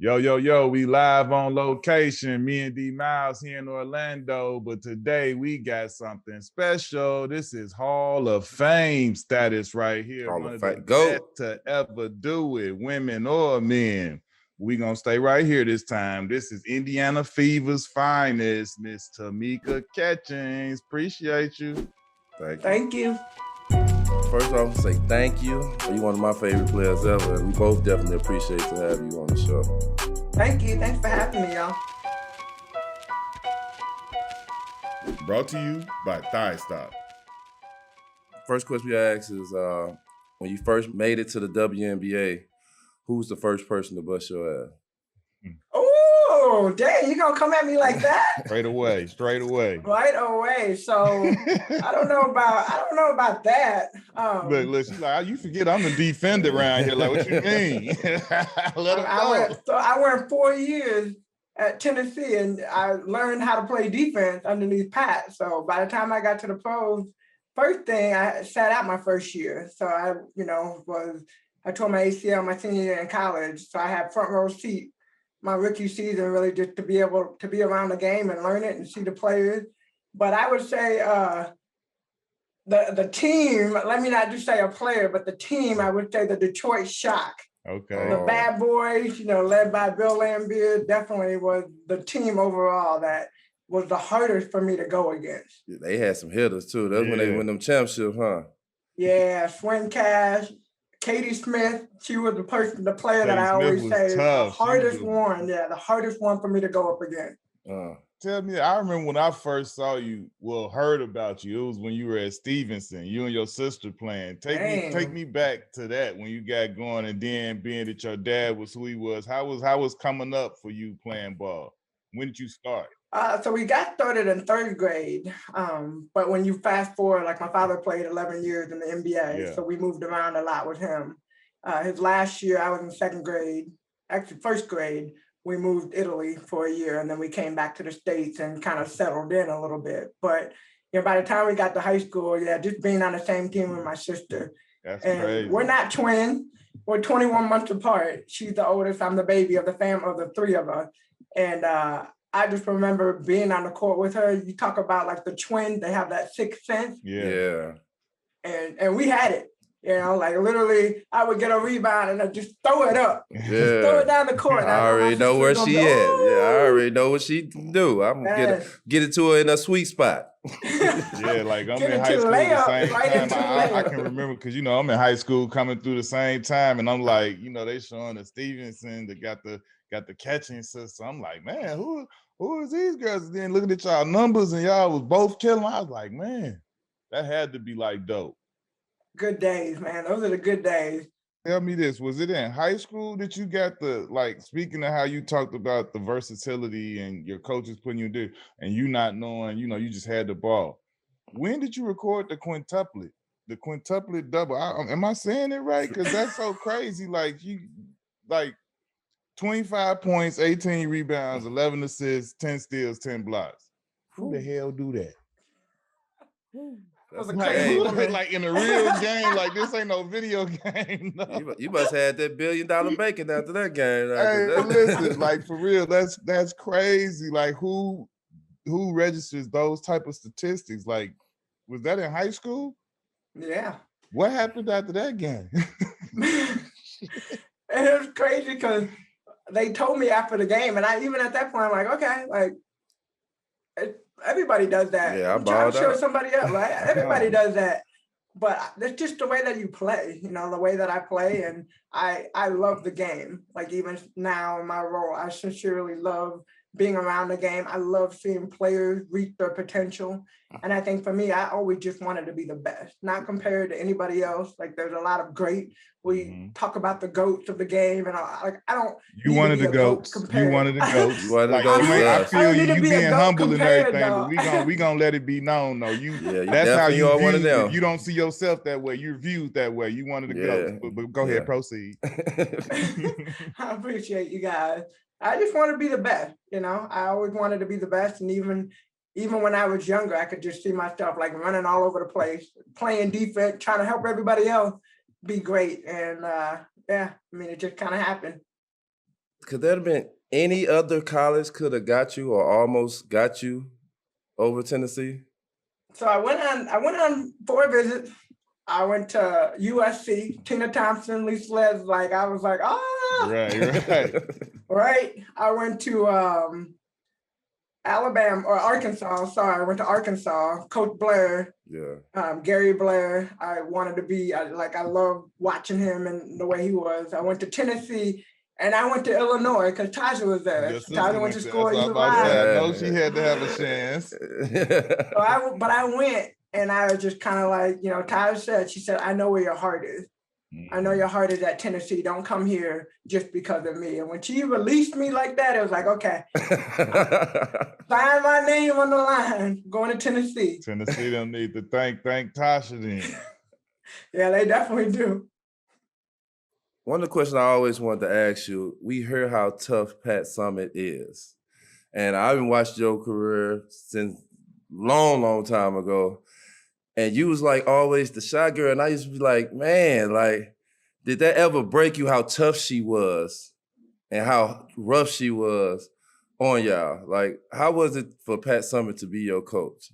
Yo, yo, yo, we live on location. Me and D Miles here in Orlando, but today we got something special. This is Hall of Fame status right here. Hall One of of Fame. the Go. best to ever do it, women or men. We gonna stay right here this time. This is Indiana Fever's finest, Miss Tamika Catchings. Appreciate you. Thank you. First off, say thank you. You're one of my favorite players ever, and we both definitely appreciate to have you on the show. Thank you. Thanks for having me, y'all. Brought to you by Thigh Stop. First question we ask is, when you first made it to the WNBA, who's the first person to bust your ass? Oh, dang, you gonna come at me like that? Straight away. Right away. So I don't know about that. Look, she's like, you forget I'm the defender around here. Like, what you mean? I went 4 years at Tennessee, and I learned how to play defense underneath Pat. So by the time I got to the pros, first thing I sat out my first year. So I tore my ACL my senior year in college. So I had front row seat my rookie season, really just to be able to be around the game and learn it and see the players. But I would say the team, let me not just say a player, but the team, I would say the Detroit Shock. Okay. The Bad Boys, led by Bill Laimbeer, definitely was the team overall that was the hardest for me to go against. Yeah, they had some hitters too. That's when they win them championships, huh? Yeah, Swing Cash, Katie Smith, she was the player that I always say tough. the hardest one. Yeah, the hardest one for me to go up against. Tell me, I remember when I first saw you, heard about you, it was when you were at Stevenson, you and your sister playing. Take me back to that when you got going, and then being that your dad was who he was. How was coming up for you playing ball? When did you start? So we got started in third grade, but when you fast forward, like my father played 11 years in the NBA, so we moved around a lot with him. His last year, I was in second grade, actually first grade, we moved Italy for a year, and then we came back to the States and kind of settled in a little bit. But by the time we got to high school, just being on the same team with my sister. That's and crazy. We're not twins. We're 21 months apart. She's the oldest. I'm the baby of the family of the three of us. And I just remember being on the court with her. You talk about like the twins, they have that sixth sense. Yeah. And we had it. Like literally, I would get a rebound and I'd just throw it up. Yeah. Just throw it down the court. I already know where she at. Yeah, I already know what she do. I'm gonna get it to her in a sweet spot. Yeah, like I'm in high school the same time. I can remember because I'm in high school coming through the same time, and I'm like, they showing the Stevenson that got the catching system. I'm like, man, who is these girls? And then looking at y'all numbers and y'all was both killing. I was like, man, that had to be like dope. Good days, man. Those are the good days. Tell me this, was it in high school that you got speaking of how you talked about the versatility and your coaches putting you there and you not knowing, you just had the ball. When did you record the quintuplet? The quintuplet double? Am I saying it right? Because that's so crazy. Like 25 points, 18 rebounds, 11 assists, 10 steals, 10 blocks. Who the hell do that? That's like in a real game, like this ain't no video game. No. You must have had that $1 billion bacon after that game. Listen, like for real, that's crazy. Like who registers those type of statistics? Like, was that in high school? Yeah. What happened after that game? And it was crazy because they told me after the game, and even at that point, I'm like, okay, like everybody does that. Yeah, I'm trying to show somebody else, right? Everybody does that. But it's just the way that you play, the way that I play. And I love the game. Like even now in my role, I sincerely love being around the game. I love seeing players reach their potential. And I think for me, I always just wanted to be the best, not compared to anybody else. Like there's a lot of great, we talk about the GOATs of the game. And I don't. You wanted the GOATs. You wanted the GOATs. You wanted the GOATs. I feel you being humble and everything, but we gonna let it be known though. That's how you view it. You don't see yourself that way. You're viewed that way. You wanted the GOATs. But go ahead, proceed. I appreciate you guys. I just want to be the best, I always wanted to be the best. And even when I was younger, I could just see myself like running all over the place, playing defense, trying to help everybody else be great. And it just kind of happened. could there have been any other college could have got you or almost got you over Tennessee? So I went on 4 visits. I went to USC, Tina Thompson, Lisa Les, I was like, Right. Right. I went to Alabama or Arkansas. Sorry, I went to Arkansas. Coach Blair. Yeah. Gary Blair. I wanted to be I love watching him and the way he was. I went to Tennessee and I went to Illinois because Tasha was there. Tasha went to school. I know she had to have a chance. So I went and I was just kind of Tasha said, she said, I know where your heart is. I know your heart is at Tennessee. Don't come here just because of me. And when she released me like that, it was like, okay, sign my name on the line, going to Tennessee. Tennessee don't need to thank Tasha then. Yeah, they definitely do. One of the questions I always wanted to ask you, we hear how tough Pat Summitt is. And I've been watching your career since long time ago. And you was always the shy girl. And I used to be like, man, did that ever break you how tough she was and how rough she was on y'all? How was it for Pat Summitt to be your coach?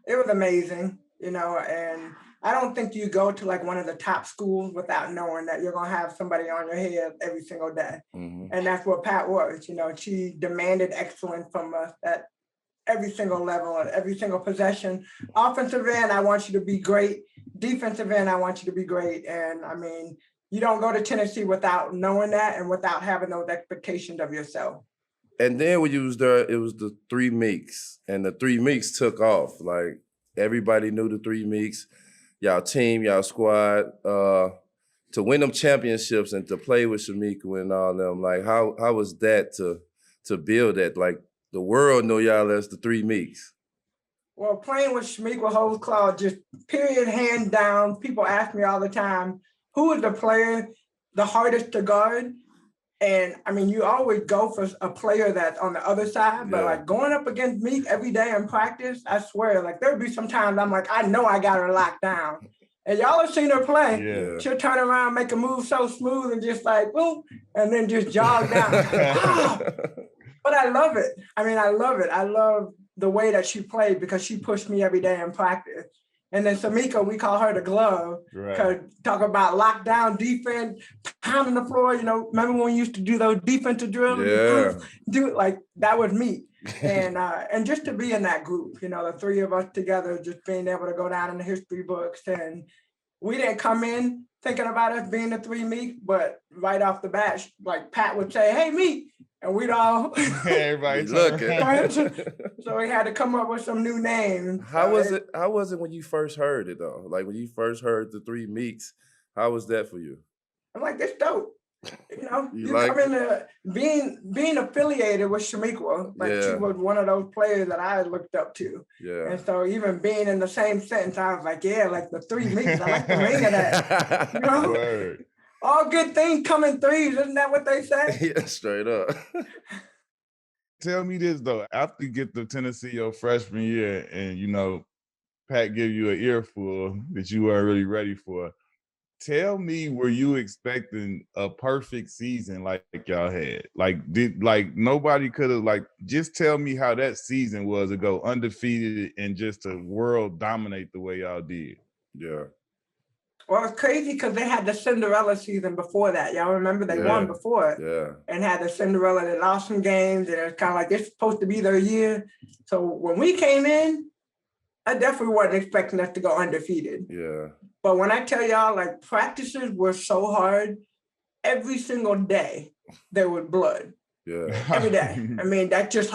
It was amazing, and I don't think you go to one of the top schools without knowing that you're going to have somebody on your head every single day. Mm-hmm. And that's what Pat was. She demanded excellence from us at every single level and every single possession. Offensive end, I want you to be great. Defensive end, I want you to be great. And you don't go to Tennessee without knowing that and without having those expectations of yourself. And then when you was there, it was the 3 Meeks, and the 3 Meeks took off. Everybody knew the 3 Meeks, y'all team, y'all squad, to win them championships and to play with Shamika and all them. How was that to build that? The world know y'all as the 3 Meeks. Well, playing with Shamika Holdsclaw, just period, hand down. People ask me all the time, who is the player the hardest to guard? And you always go for a player that's on the other side, but going up against Meek every day in practice, I swear, there'd be some times I'm I know I got her locked down. And y'all have seen her play. Yeah. She'll turn around, make a move so smooth and just boom, and then just jog down. But I love it. I love it. I love the way that she played because she pushed me every day in practice. And then Samika, we call her the glove. Right. Talk about lockdown defense, pounding the floor. Remember when we used to do those defensive drills? Yeah. That was me. And just to be in that group, the 3 of us together, just being able to go down in the history books. And we didn't come in thinking about us being the 3 Meek, but right off the bat, Pat would say, hey, Meek. And we'd all everybody looking. So we had to come up with some new names. How was it when you first heard it though? When you first heard the 3 Meeks, how was that for you? I'm this dope. You come into being affiliated with Shamika. She was one of those players that I looked up to. Yeah. And so even being in the same sentence, I was the 3 Meeks. I like the ring of that. Word. All good things come in threes. Isn't that what they say? Yeah, straight up. Tell me this, though. After you get to Tennessee your freshman year and, Pat give you an earful that you weren't really ready for, tell me, were you expecting a perfect season like y'all had? Nobody could have, just tell me how that season was to go undefeated and just to world dominate the way y'all did. Yeah. Well, it's crazy because they had the Cinderella season before that. Y'all remember they won before it. Yeah. And had the Cinderella, they lost some games, and it was kind of it's supposed to be their year. So when we came in, I definitely wasn't expecting us to go undefeated. Yeah. But when I tell y'all, practices were so hard, every single day there was blood. Yeah. Every day. That's just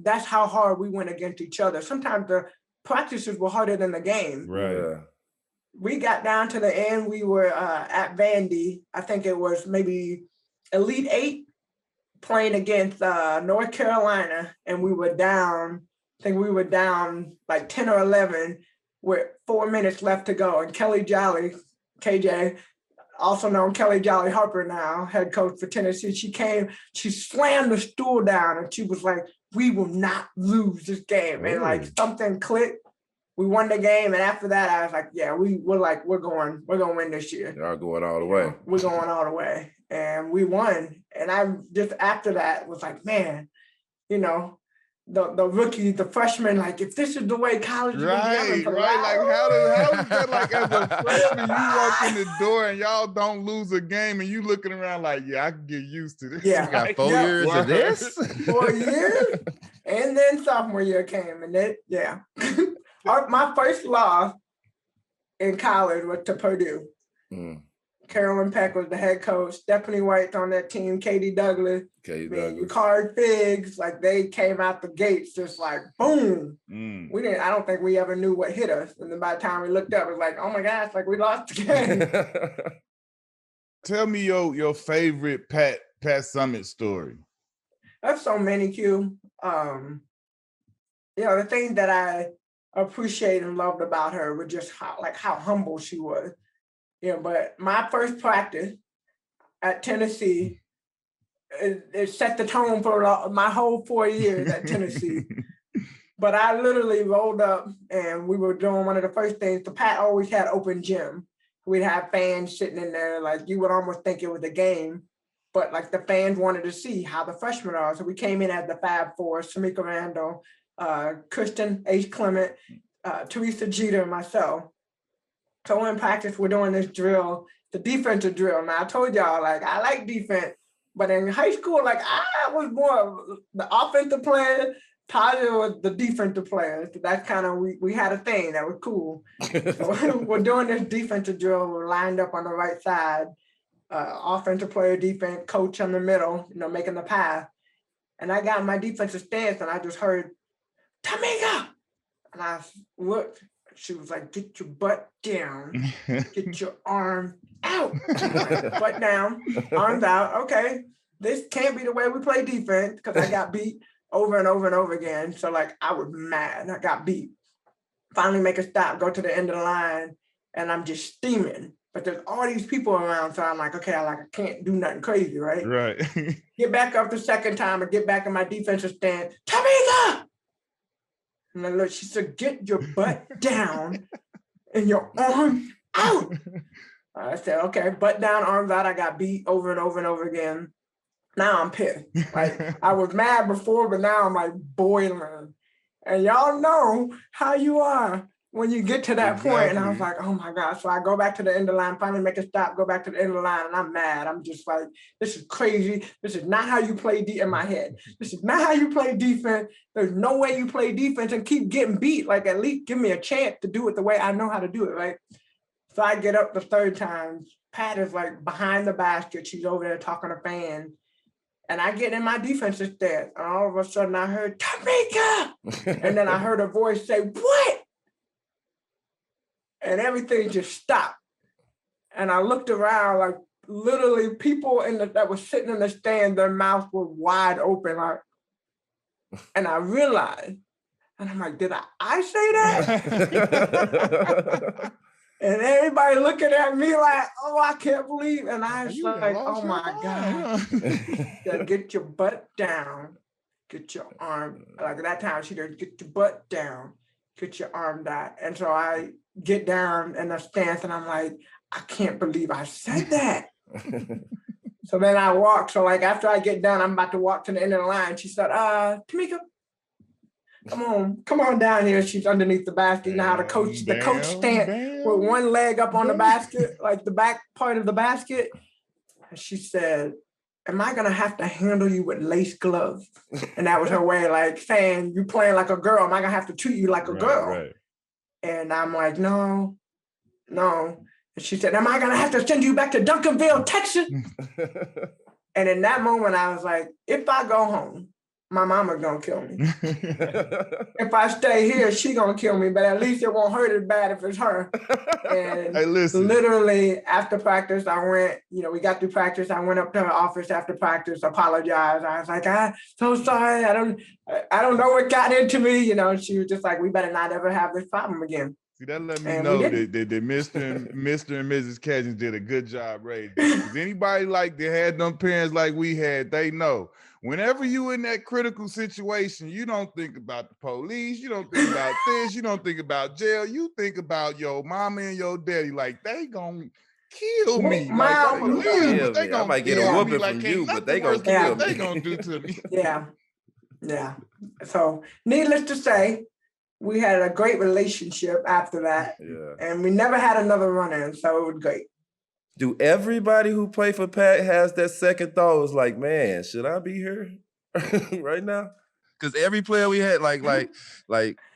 that's how hard we went against each other. Sometimes the practices were harder than the game. Right. Yeah. We got down to the end. We were at Vandy. I think it was maybe Elite 8 playing against North Carolina, and we were down. I think we were down 10 or 11 with 4 minutes left to go. And Kelly Jolly, KJ, also known Kelly Jolly Harper now, head coach for Tennessee, she came, she slammed the stool down, and she was like, we will not lose this game. And something clicked. we won the game, and after that, I was like, yeah, we're going to win this year. Y'all going all the way. We're going all the way, and we won. And I just after that was like, man, you know, the rookies, the freshmen, like if this is the way college is right. Like how is that like as a freshman you walk in the door and y'all don't lose a game and you looking around like, yeah, I can get used to this. Yeah, we got 4 years of this. 4 years, and then sophomore year came, and then my first loss in college was to Purdue. Carolyn Peck was the head coach. Stephanie White's on that team. Katie Douglas. Card Figs. Like they came out the gates just like boom. I don't think we ever knew what hit us. And then by the time we looked up, it was like, oh my gosh, like we lost the game. Tell me your favorite Pat Summitt story. That's so many, Q. The thing that I appreciate and loved about her was just how humble she was. But my first practice at Tennessee, it set the tone for my whole 4 years at Tennessee. But I literally rolled up and we were doing one of the first things. The Pat always had open gym. We'd have fans sitting in there, like you would almost think it was a game, but like the fans wanted to see how the freshmen are. So we came in as the Fab Four: Tamika Randall, Kristen H. Clement, Teresa Jeter, and myself. So in practice, we're doing this drill, the defensive drill. Now I told y'all, like I like defense, but in high school, like I was more the offensive player. Tyler was the defensive player. So that's kind of, we had a thing that was cool. So we're doing this defensive drill. We're lined up on the right side. Offensive player, defense, coach in the middle, making the pass. And I got my defensive stance and I just heard, Tamika! And I looked. She was like, get your butt down. Get your arm out. Butt down, arms out. Okay, this can't be the way we play defense because I got beat over and over and over again. So like I was mad. I got beat. Finally make a stop, go to the end of the line, and I'm just steaming. But there's all these people around, so I'm like, okay, I can't do nothing crazy, right? Right. Get back up the second time and get back in my defensive stand. Tamika! And then look, she said, get your butt down and your arms out. I said, okay, butt down, arms out. I got beat over and over and over again. Now I'm pissed. Like I was mad before, but now I'm like boiling. And y'all know how you are when you get to that point. And I was like, oh my gosh. So I go back to the end of the line, finally make a stop, go back to the end of the line, and I'm mad. I'm just like, this is crazy. This is not how you play in my head. This is not how you play defense. There's no way you play defense and keep getting beat. Like at least give me a chance to do it the way I know how to do it, right? So I get up the third time. Pat is like behind the basket. She's over there talking to fans. And I get in my defensive stance. And all of a sudden I heard, Tamika! And then I heard a voice say, what? And everything just stopped. And I looked around, like literally people that were sitting in the stand, their mouths were wide open. And I realized, and I'm like, did I say that? And everybody looking at me like, oh, I can't believe. And I was like, oh my God. Yeah, get your butt down. Get your arm. Like that time she did, get your butt down. Get your arm down. And so I get down in the stance and I'm like, I can't believe I said that. So then I walk. So like after I get done, I'm about to walk to the end of the line. She said, Tamika, come on down here. She's underneath the basket. Now the coach stand with one leg up on the basket, like the back part of the basket. And she said, am I going to have to handle you with lace gloves? And that was her way, like saying, you playing like a girl. Am I going to have to treat you like a girl? Right. And I'm like, no. And she said, am I going to have to send you back to Duncanville, Texas? And in that moment, I was like, if I go home, my mama gonna kill me. If I stay here, she gonna kill me, but at least it won't hurt as bad if it's her. And hey, literally after practice, I went, we got through practice. I went up to her office after practice, apologized. I was like, I'm so sorry. I don't know what got into me. She was just like, we better not ever have this problem again. See, that let me know that Mr. and Mrs. Catchings did a good job raising. Because anybody like they had them parents like we had, they know. whenever you in that critical situation, you don't think about the police, you don't think about this, you don't think about jail, you think about your mama and your daddy, like they gonna kill me. Like I'm gonna live, but they gonna I might get a whooping from you, but they gonna kill me. They gonna do to me. Yeah. So needless to say, we had a great relationship after that. Yeah. And we never had another run-in, so it was great. Do everybody who play for Pat has that second thought? It's like, man, should I be here right now? Because every player we had, like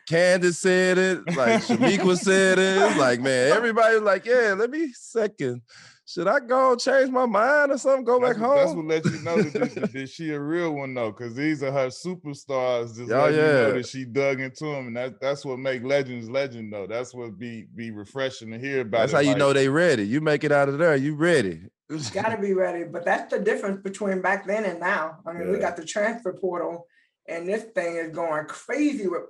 Candace said it, like Shamika said it. It's like, man, everybody was like, yeah, let me second. Should I go change my mind or something? Go back home? That's what lets you know that she a real one though, because these are her superstars. Just let you know that she dug into them, and that's what make legends legend though. That's what be refreshing to hear about. That's how you know they ready. You make it out of there, you ready. You gotta be ready, but that's the difference between back then and now. I mean, we got the transfer portal, and this thing is going crazy with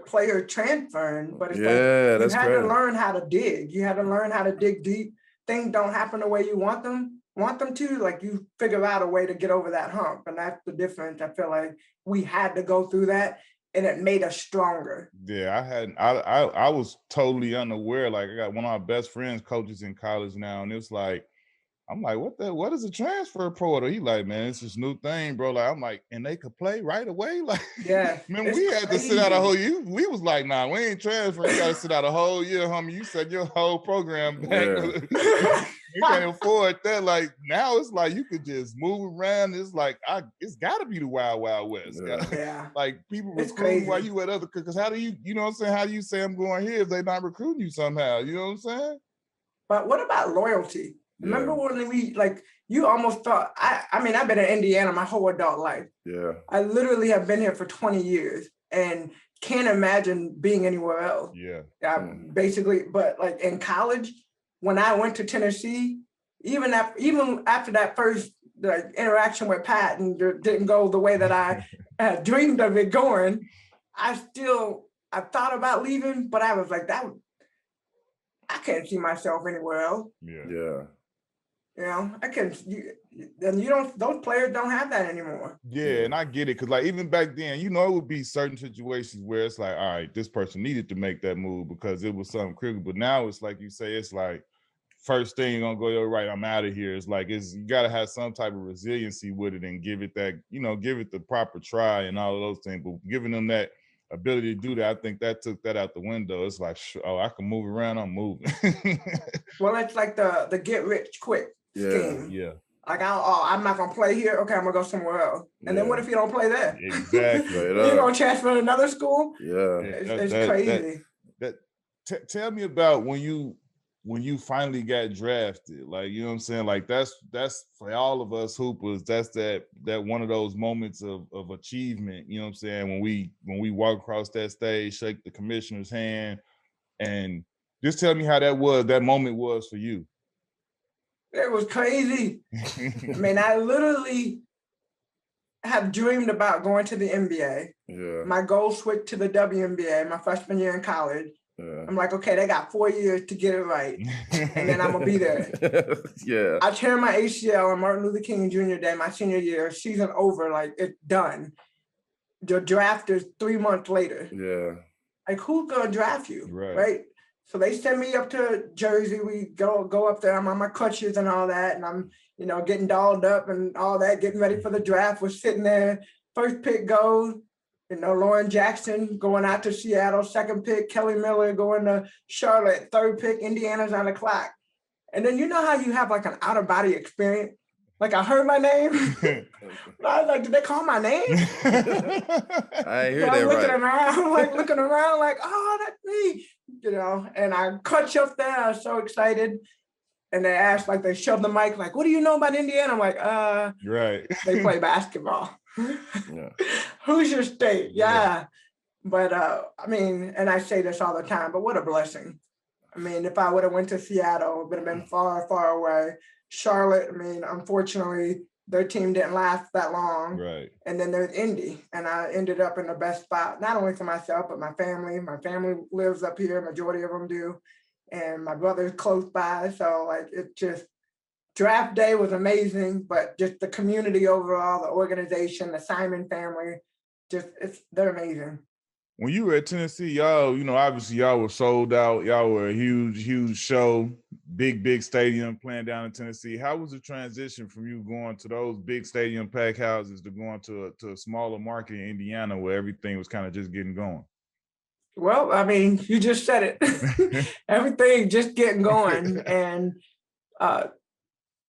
player transferring. But it's you had to learn how to dig. You had to learn how to dig deep. Things don't happen the way you want them to. Like you figure out a way to get over that hump, and that's the difference. I feel like we had to go through that, and it made us stronger. Yeah, I was totally unaware. Like I got one of my best friends coaches in college now, and it's like, I'm like, what is a transfer portal? He like, man, it's this new thing, bro. Like, I'm like, and they could play right away. Like, man, we had to sit out a whole year. We was like, nah, we ain't transferring. You got to sit out a whole year, homie. You set your whole program back. Yeah. You can't afford that. Like now, it's like you could just move around. It's like it's got to be the Wild Wild West. Yeah. Like people recruiting while you at other. Because how do you know what I'm saying? How do you say I'm going here if they're not recruiting you somehow? You know what I'm saying? But what about loyalty? Remember when we you almost thought, I mean, I've been in Indiana my whole adult life. Yeah. I literally have been here for 20 years and can't imagine being anywhere else. Yeah. Basically, but like in college, when I went to Tennessee, even after that first interaction with Pat and didn't go the way that I dreamed of it going, I thought about leaving, but I was like, I can't see myself anywhere else. Yeah. You know, those players don't have that anymore. Yeah, and I get it, because like even back then, you know, it would be certain situations where it's like, all right, this person needed to make that move because it was something critical. But now it's like you say, it's like first thing gonna go, you're right, I'm out of here. It's like you gotta have some type of resiliency with it and give it the proper try and all of those things. But giving them that ability to do that, I think that took that out the window. It's like, I can move around, I'm moving. Well, it's like the get rich quick scheme. Yeah. Like, I'm not gonna play here. Okay, I'm gonna go somewhere else. And then what if you don't play there? Exactly. You're gonna transfer to another school? Yeah. It's crazy. Tell me about when you finally got drafted. Like, you know what I'm saying? Like that's for all of us hoopers, that's that one of those moments of achievement, you know what I'm saying? When we walk across that stage, shake the commissioner's hand, and just tell me how that moment was for you. It was crazy. I mean, I literally have dreamed about going to the NBA. Yeah. My goal switched to the WNBA my freshman year in college. Yeah. I'm like, okay, they got 4 years to get it right, and then I'm gonna be there. Yeah. I tear my ACL on Martin Luther King Jr. Day, my senior year, season over, like it's done. The draft is 3 months later. Yeah. Like, who's gonna draft you, right? So they send me up to Jersey. We go up there. I'm on my crutches and all that, and I'm getting dolled up and all that, getting ready for the draft. We're sitting there. First pick goes. Lauren Jackson going out to Seattle. Second pick, Kelly Miller going to Charlotte. Third pick, Indiana's on the clock. And then you know how you have like an out-of-body experience? Like I heard my name. I was like, did they call my name? I hear that right. Looking around like, oh, that's me. And I crutch up there. I was so excited. And they asked, like, they shoved the mic, like, what do you know about Indiana? I'm like, right. They play basketball. Yeah. Who's your state? Yeah. But I mean, and I say this all the time, but what a blessing. I mean, if I would have went to Seattle, it would have been far, far away. Charlotte, I mean, unfortunately, their team didn't last that long. Right. And then there's Indy, and I ended up in the best spot, not only for myself, but my family. My family lives up here, majority of them do. And my brother's close by. So like, it just, draft day was amazing, but just the community overall, the organization, the Simon family, they're amazing. When you were at Tennessee, y'all, obviously y'all were sold out. Y'all were a huge, huge show, big stadium playing down in Tennessee. How was the transition from you going to those big stadium pack houses to going to a smaller market in Indiana where everything was kind of just getting going? Well, I mean, you just said it. Everything just getting going. And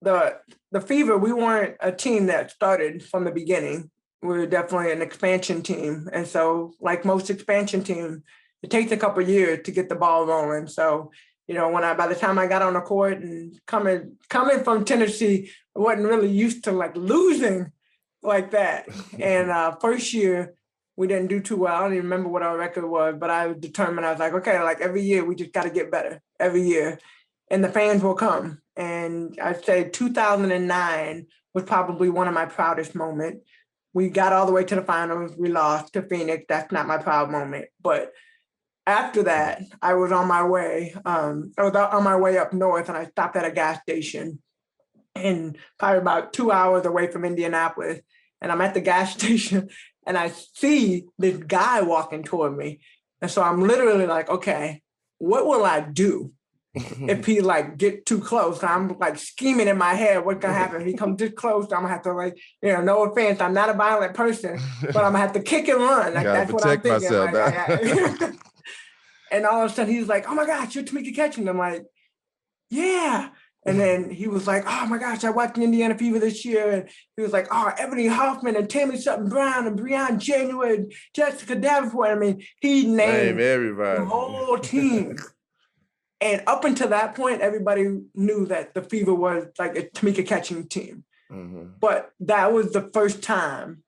the Fever, we weren't a team that started from the beginning. We were definitely an expansion team. And so like most expansion teams, it takes a couple of years to get the ball rolling. So, by the time I got on the court and coming from Tennessee, I wasn't really used to like losing like that. And first year, we didn't do too well. I don't even remember what our record was, but I was determined. I was like, okay, like every year, we just got to get better every year. And the fans will come. And I'd say 2009 was probably one of my proudest moments. We got all the way to the finals. We lost to Phoenix. That's not my proud moment. But after that, I was on my way. I was on my way up north, and I stopped at a gas station, and probably about 2 hours away from Indianapolis. And I'm at the gas station, and I see this guy walking toward me. And so I'm literally like, okay, what will I do if he like get too close? I'm like scheming in my head, what's gonna happen? If he comes this close, I'm gonna have to like, no offense, I'm not a violent person, but I'm gonna have to kick and run. Like that's what I'm thinking. Like, and all of a sudden he's like, oh my gosh, you're Tamika Catchings. I'm like, yeah. And then he was like, oh my gosh, I watched Indiana Fever this year. And he was like, oh, Ebony Hoffman and Tammy Sutton Brown and Breon January and Jessica Davenport. I mean, he named everybody, the whole team. And up until that point, everybody knew that the Fever was like a Tamika Catchings team. Mm-hmm. But that was the first time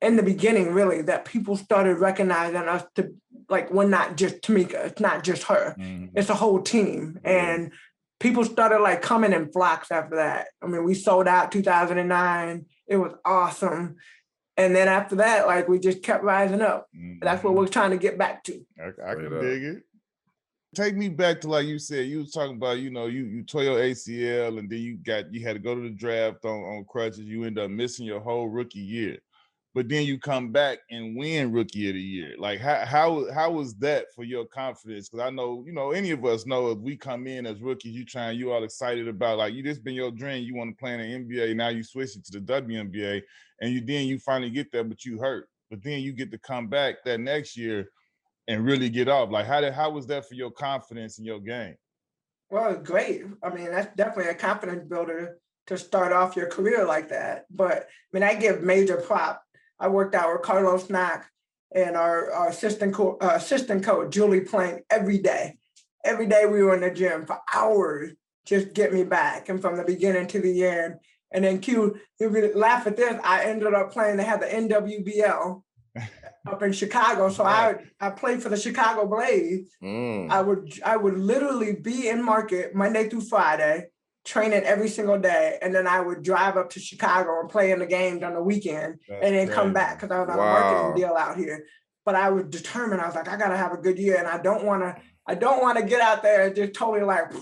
in the beginning, really, that people started recognizing us to, like, we're not just Tamika. It's not just her. Mm-hmm. It's a whole team. Yeah. And people started, like, coming in flocks after that. I mean, we sold out 2009. It was awesome. And then after that, like, we just kept rising up. Mm-hmm. That's what we're trying to get back to. I can dig it. Take me back to, like you said, you was talking about, you tore your ACL and then you had to go to the draft on crutches. You end up missing your whole rookie year, but then you come back and win Rookie of the Year. Like how was that for your confidence? Because I know, any of us know if we come in as rookies, you all excited about, like, this been your dream. You want to play in the NBA. Now you switch it to the WNBA and you finally get there, but you hurt. But then you get to come back that next year and really get off. Like, how was that for your confidence in your game? Well, great. I mean, that's definitely a confidence builder to start off your career like that. But, I mean, I give major prop. I worked out with Carlos Knock and our assistant coach, Julie Plank, every day. Every day we were in the gym for hours, just get me back. And from the beginning to the end. And then you would laugh at this, I ended up playing, they had the NWBL up in Chicago. So I played for the Chicago Blaze. I would literally be in market Monday through Friday, training every single day. And then I would drive up to Chicago and play in the games on the weekend. That's and then crazy. Come back because I was on a marketing deal out here. But I was determined. I was like, I gotta have a good year. And I don't wanna get out there and just totally like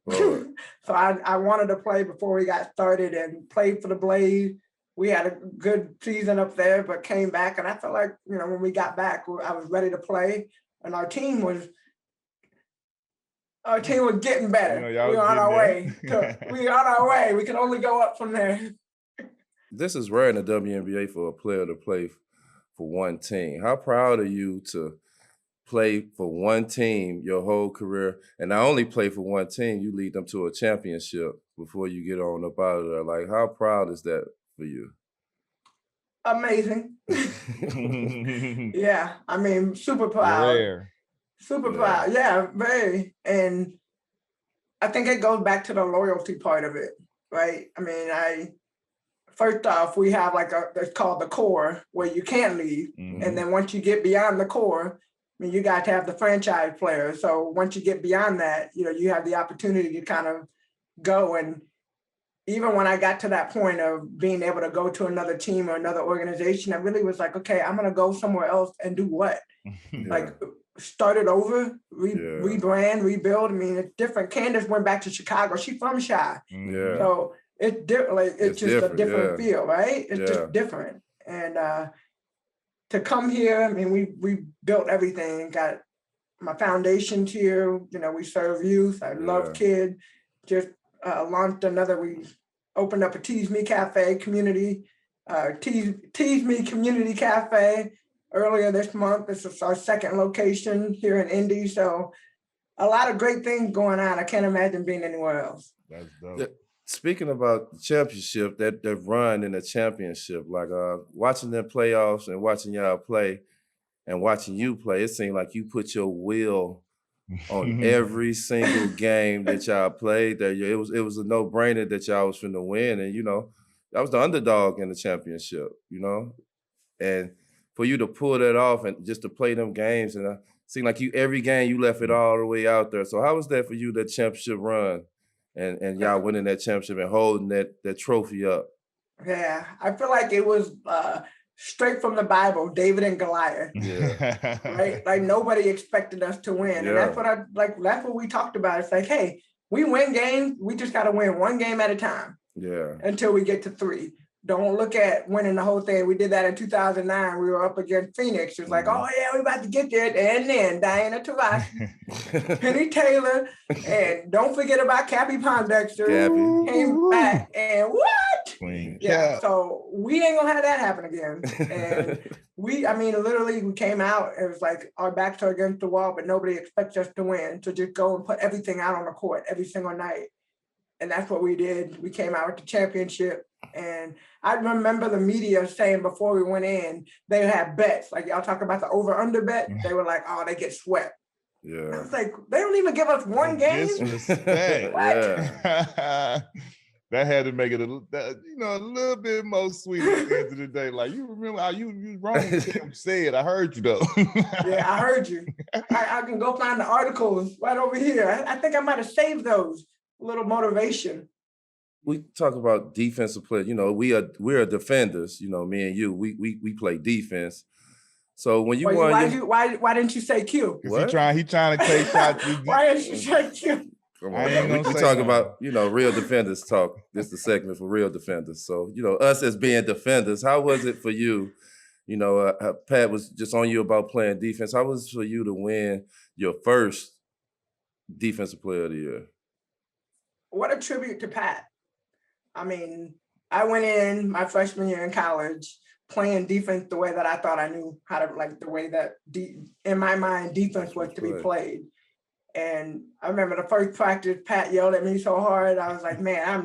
so I wanted to play before we got started and played for the Blaze. We had a good season up there, but came back. And I felt like, when we got back, I was ready to play. And our team was getting better. We were on our way. We were on our way. We could only go up from there. This is rare in the WNBA for a player to play for one team. How proud are you to play for one team your whole career, and not only play for one team, you lead them to a championship before you get on up out of there? Like, how proud is that for you? Amazing. Yeah, I mean, super proud. Rare. Super proud. Yeah, very. And I think it goes back to the loyalty part of it, right? I mean, first off, we have it's called the core where you can't leave. Mm-hmm. And then once you get beyond the core, I mean, you got to have the franchise players. So once you get beyond that, you have the opportunity to kind of go. And, even when I got to that point of being able to go to another team or another organization, I really was like, okay, I'm going to go somewhere else and do what? Like start it over, rebrand, rebuild. I mean, it's different. Candace went back to Chicago. She's from Chi. Yeah. So it's different. Like, it's just a different feel, right? It's just different. And to come here, I mean, we built everything, got my foundations here. You know, we serve youth. I love kids. Just launched we opened up a Tease Me Cafe community, Tease Me Community Cafe earlier this month. This is our second location here in Indy. So a lot of great things going on. I can't imagine being anywhere else. That's dope. Speaking about the championship, that run in the championship, like watching the playoffs and watching y'all play and watching you play, it seemed like you put your will on every single game that y'all played. That it was a no-brainer that y'all was finna win, and you know, that was the underdog in the championship, you know, and for you to pull that off and just to play them games, and it seemed like every game you left it all the way out there. So how was that for you, that championship run, and y'all winning that championship and holding that trophy up? Yeah, I feel like it was straight from the Bible, David and Goliath. Yeah. Right? Like nobody expected us to win. And that's what that's what we talked about. It's like, hey, we win games, we just gotta win one game at a time. Yeah. Until we get to 3. Don't look at winning the whole thing. We did that in 2009. We were up against Phoenix. It was like, oh yeah, we're about to get there. And then Diana Taurasi, Penny Taylor, and don't forget about Cappy Pondexter came back and what? Yeah, so we ain't gonna have that happen again. And literally we came out, it was like our backs are against the wall, but nobody expects us to win. So just go and put everything out on the court every single night. And that's what we did. We came out with the championship. And I remember the media saying before we went in, they had bets. Like y'all talk about the over-under bet. They were like, oh, they get swept. Yeah. I was like, they don't even give us one game? Disrespect. That had to make it a little bit more sweet at the end of the day. Like, you remember how you wrong you said. I heard you though. Yeah, I heard you. I can go find the articles right over here. I think I might have saved those. A little motivation. We talk about defensive play. You know, we're defenders. You know, me and you, we play defense. So when you why didn't you say Q? He trying to take shots. Why didn't you say Q? We talk about, real defenders talk. This is the segment for real defenders. So, us as being defenders, how was it for you? Pat was just on you about playing defense. How was it for you to win your first defensive player of the year? What a tribute to Pat. I mean, I went in my freshman year in college playing defense the way that I thought I knew how to, like the way that in my mind defense was to be played. And I remember the first practice, Pat yelled at me so hard. I was like, man, I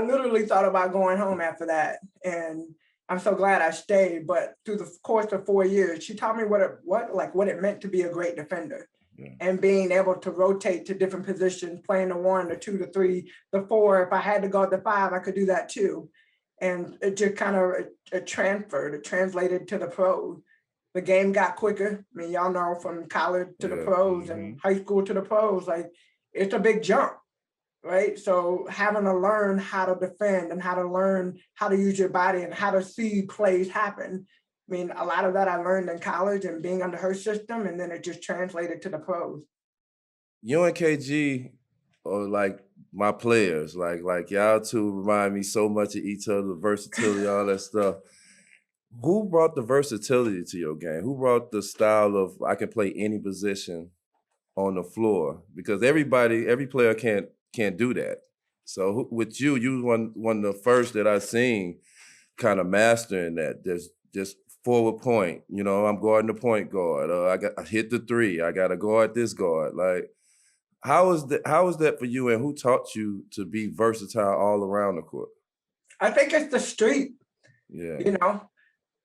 literally thought about going home after that. And I'm so glad I stayed. But through the course of 4 years, she taught me what it meant to be a great defender. Yeah. And being able to rotate to different positions, playing the 1, the 2, the 3, the 4. If I had to go at the 5, I could do that too. And it just kind of it translated to the pros. The game got quicker. I mean, y'all know from college to the pros and high school to the pros, like it's a big jump, right? So having to learn how to defend and how to learn how to use your body and how to see plays happen. I mean, a lot of that I learned in college and being under her system, and then it just translated to the pros. You and KG are like my players. Like y'all two remind me so much of each other, the versatility, all that stuff. Who brought the versatility to your game? Who brought the style of I can play any position on the floor? Because every player can't do that. So with you was one of the first that I seen kind of mastering that. There's just forward point. I'm guarding the point guard. I hit the 3. I got to guard this guard. Like, how was that for you? And who taught you to be versatile all around the court? I think it's the street. Yeah.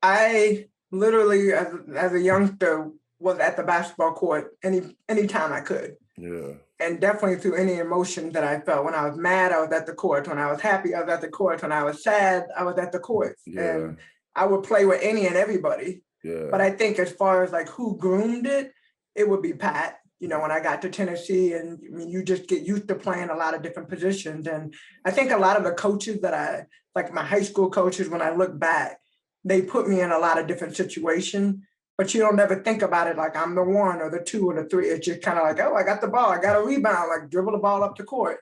I literally, as a youngster, was at the basketball court any time I could. Yeah. And definitely through any emotion that I felt. When I was mad, I was at the court. When I was happy, I was at the court. When I was sad, I was at the court. Yeah. And I would play with any and everybody. Yeah. But I think as far as like who groomed it, it would be Pat. when I got to Tennessee, and I mean, you just get used to playing a lot of different positions. And I think a lot of the coaches that like my high school coaches, when I look back, they put me in a lot of different situations, but you don't ever think about it like I'm the 1 or the 2 or the 3. It's just kind of like, oh, I got the ball, I got a rebound, like dribble the ball up the court.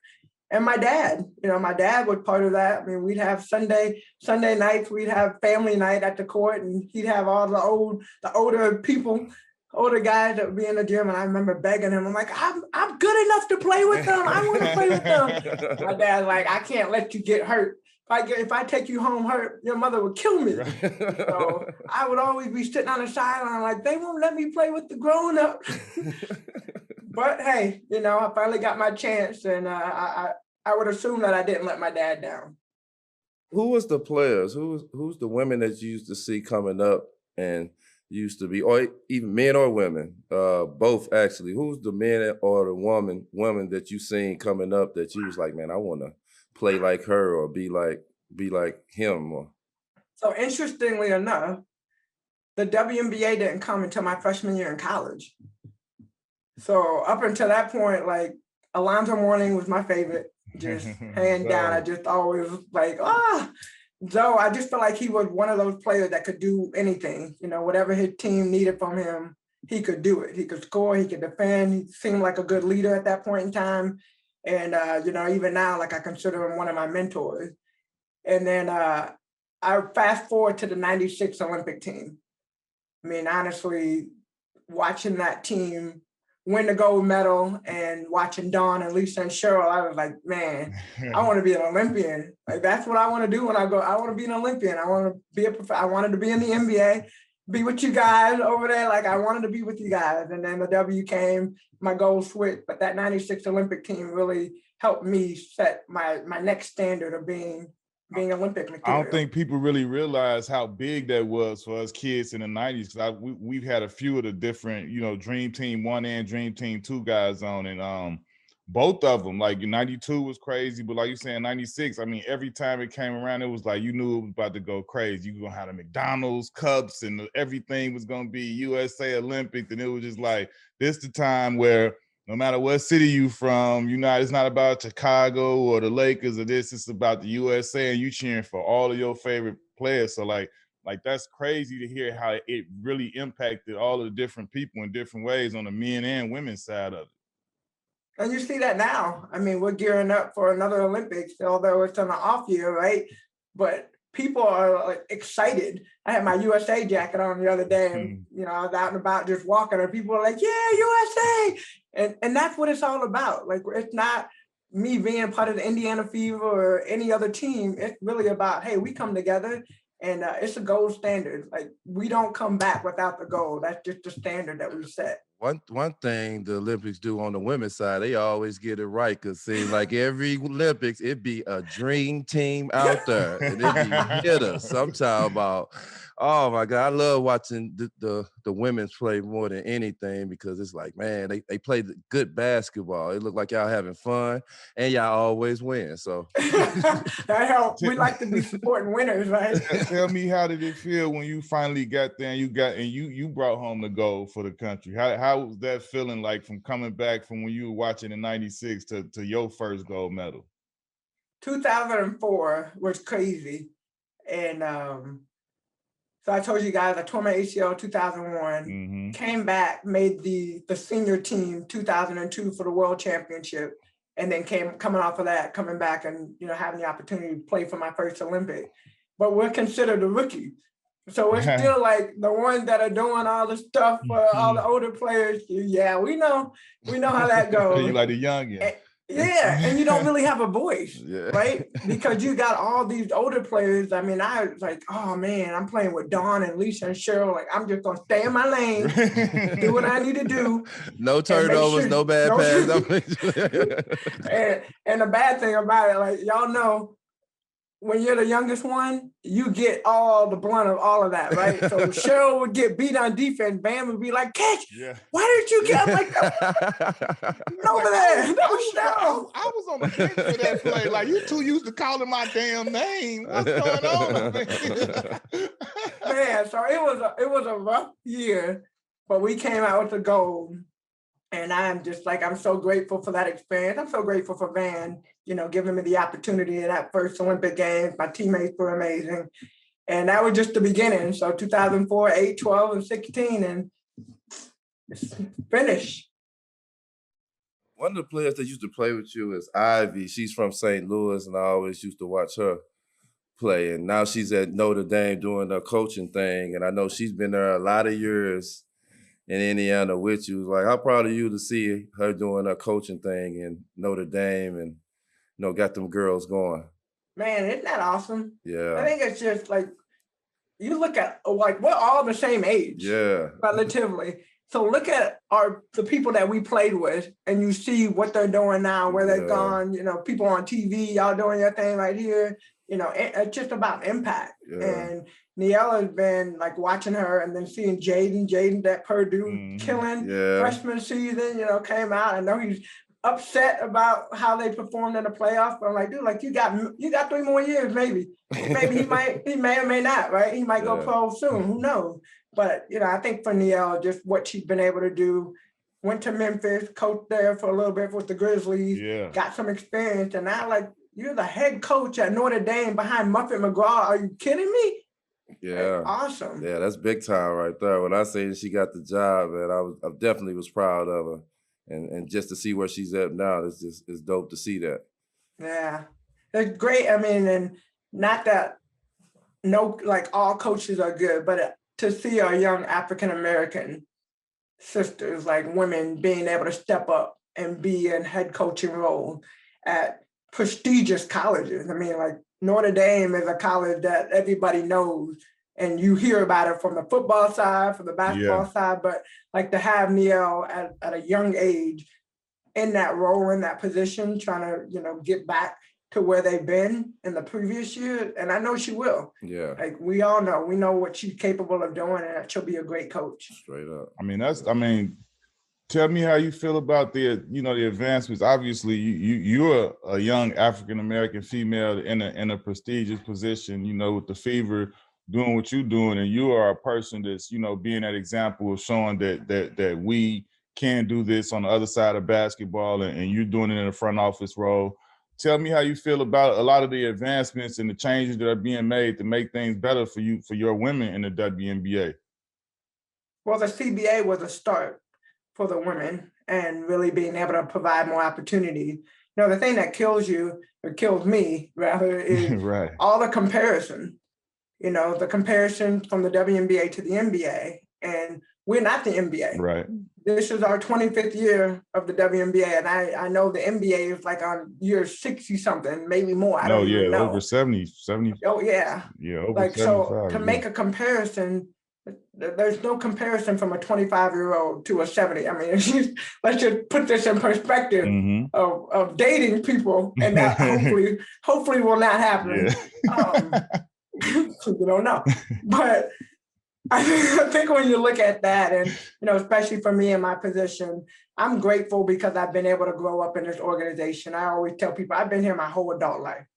And my dad was part of that. I mean, we'd have Sunday nights, we'd have family night at the court, and he'd have all the older guys that would be in the gym. And I remember begging him, I'm like, I'm good enough to play with them. I want to play with them. My dad's like, I can't let you get hurt. If I take you home hurt, your mother would kill me. So I would always be sitting on the sideline like, they won't let me play with the grown-ups. But hey, I finally got my chance, and I would assume that I didn't let my dad down. Who was the players? Who's the women that you used to see coming up and used to be, or even men or women, both actually? Who's the men or the women that you seen coming up that you was like, man, I want to play like her or be like him? Or... So interestingly enough, the WNBA didn't come until my freshman year in college. So up until that point, like Alonzo Mourning was my favorite, just hands down. I just always like, Joe, I just felt like he was one of those players that could do anything. Whatever his team needed from him, he could do it. He could score, he could defend. He seemed like a good leader at that point in time. And, even now, like I consider him one of my mentors. And then I fast forward to the 96 Olympic team. I mean, honestly, watching that team win the gold medal and watching Dawn and Lisa and Cheryl, I was like, man, I want to be an Olympian. Like, that's what I want to do when I go. I want to be an Olympian. I want to be I wanted to be in the NBA, be with you guys over there. Like, I wanted to be with you guys. And then the W came, my goal switched. But that 96 Olympic team really helped me set my next standard of being Olympic material. I don't think people really realize how big that was for us kids in the 90s. Because we've had a few of the different, Dream Team 1 and Dream Team 2 guys on, and both of them, like 92 was crazy, but like you saying 96, I mean, every time it came around, it was like you knew it was about to go crazy. You were gonna have the McDonald's cups and everything was gonna be USA Olympic, and it was just like this the time where no matter what city you from, it's not about Chicago or the Lakers or this, it's about the USA, and you cheering for all of your favorite players. So like that's crazy to hear how it really impacted all of the different people in different ways on the men and women's side of it. And you see that now. I mean, we're gearing up for another Olympics, although it's on an off year, right? But people are like excited. I had my USA jacket on the other day, and I was out and about just walking, and people are like, "Yeah, USA!" And that's what it's all about. Like, it's not me being part of the Indiana Fever or any other team. It's really about, hey, we come together, and it's a gold standard. Like, we don't come back without the gold. That's just the standard that we set. One thing the Olympics do on the women's side, they always get it right, because see, like every Olympics, it be a dream team out there, and it be hitters. So I'm talking about, oh my God, I love watching the women's play more than anything, because it's like, man, they play good basketball. It look like y'all having fun, and y'all always win. So that helps. We like to be supporting winners, right? Tell me, how did it feel when you finally got there and you brought home the gold for the country? How was that feeling like, from coming back from when you were watching in 96 to your first gold medal? 2004 was crazy. And so I told you guys, I tore my ACL 2001, came back, made the senior team 2002 for the World Championship, and then coming off of that, coming back and having the opportunity to play for my first Olympic. But we're considered a rookie. So we're still like the ones that are doing all the stuff for all the older players. Yeah, we know how that goes. You like the youngin'. And you don't really have a voice, right? Because you got all these older players. I mean, I was like, oh man, I'm playing with Dawn and Lisa and Cheryl. Like, I'm just gonna stay in my lane, do what I need to do. No turnovers, no bad passes. And the bad thing about it, like, y'all know, when you're the youngest one, you get all the blunt of all of that, right? So Cheryl would get beat on defense. Bam would be like, "Catch! Why didn't you get up like that? Over there, I was on the bench for that play. Like, you two used to calling my damn name. What's going on, man? So it was a rough year, but we came out with the gold. And I'm just like, I'm so grateful for that experience. I'm so grateful for Van, giving me the opportunity in that first Olympic Games. My teammates were amazing. And that was just the beginning. So 2004, 8, 12, and 16, and it's finished. One of the players that used to play with you is Ivy. She's from St. Louis, and I always used to watch her play. And now she's at Notre Dame doing her coaching thing. And I know she's been there a lot of years in Indiana with you. Like, how proud of you to see her doing her coaching thing in Notre Dame and, got them girls going. Man, isn't that awesome? Yeah. I think it's just like, you look at, like, we're all the same age. Yeah. Relatively. So look at the people that we played with, and you see what they're doing now, where they've gone, people on TV, y'all doing your thing right here. It's just about impact. Yeah. And Niele has been like watching her, and then seeing Jaden at Purdue killing freshman season, came out. I know he's upset about how they performed in the playoffs, but I'm like, dude, like you got 3 more years, maybe. Maybe he may or may not, right? He might go pro soon, who knows? But, I think for Niele, just what she's been able to do, went to Memphis, coached there for a little bit with the Grizzlies, got some experience, and now, like, you're the head coach at Notre Dame behind Muffet McGraw. Are you kidding me? Yeah. Like, awesome. Yeah, that's big time right there. When I say she got the job, man, I definitely was proud of her. And just to see where she's at now, it's dope to see that. Yeah. It's great. I mean, and not that all coaches are good, but to see our young African-American sisters, like women, being able to step up and be in head coaching role at prestigious colleges. I mean, like Notre Dame is a college that everybody knows, and you hear about it from the football side, from the basketball side, but like to have Niele at a young age in that role, in that position, trying to, get back to where they've been in the previous year. And I know she will. Yeah. Like we know what she's capable of doing, and that she'll be a great coach. Straight up. Tell me how you feel about the advancements. Obviously, you're a young African-American female in a prestigious position, with the Fever doing what you're doing, and you are a person that's, being that example of showing that we can do this on the other side of basketball, and you're doing it in a front office role. Tell me how you feel about a lot of the advancements and the changes that are being made to make things better for your women in the WNBA. Well, the CBA was a start for the women, and really being able to provide more opportunity. The thing that kills you, or kills me rather, is right. All the comparison. The comparison from the WNBA to the NBA, and we're not the NBA. Right. This is our 25th year of the WNBA, and I know the NBA is like on year 60 something, maybe more. I don't even know. Over 70. Oh yeah. Yeah, over like 75, so to make a comparison, there's no comparison from a 25-year-old to a 70. I mean, let's just put this in perspective of dating people, and that hopefully will not happen. Yeah. You don't know, but I think when you look at that, and especially for me in my position, I'm grateful because I've been able to grow up in this organization. I always tell people I've been here my whole adult life.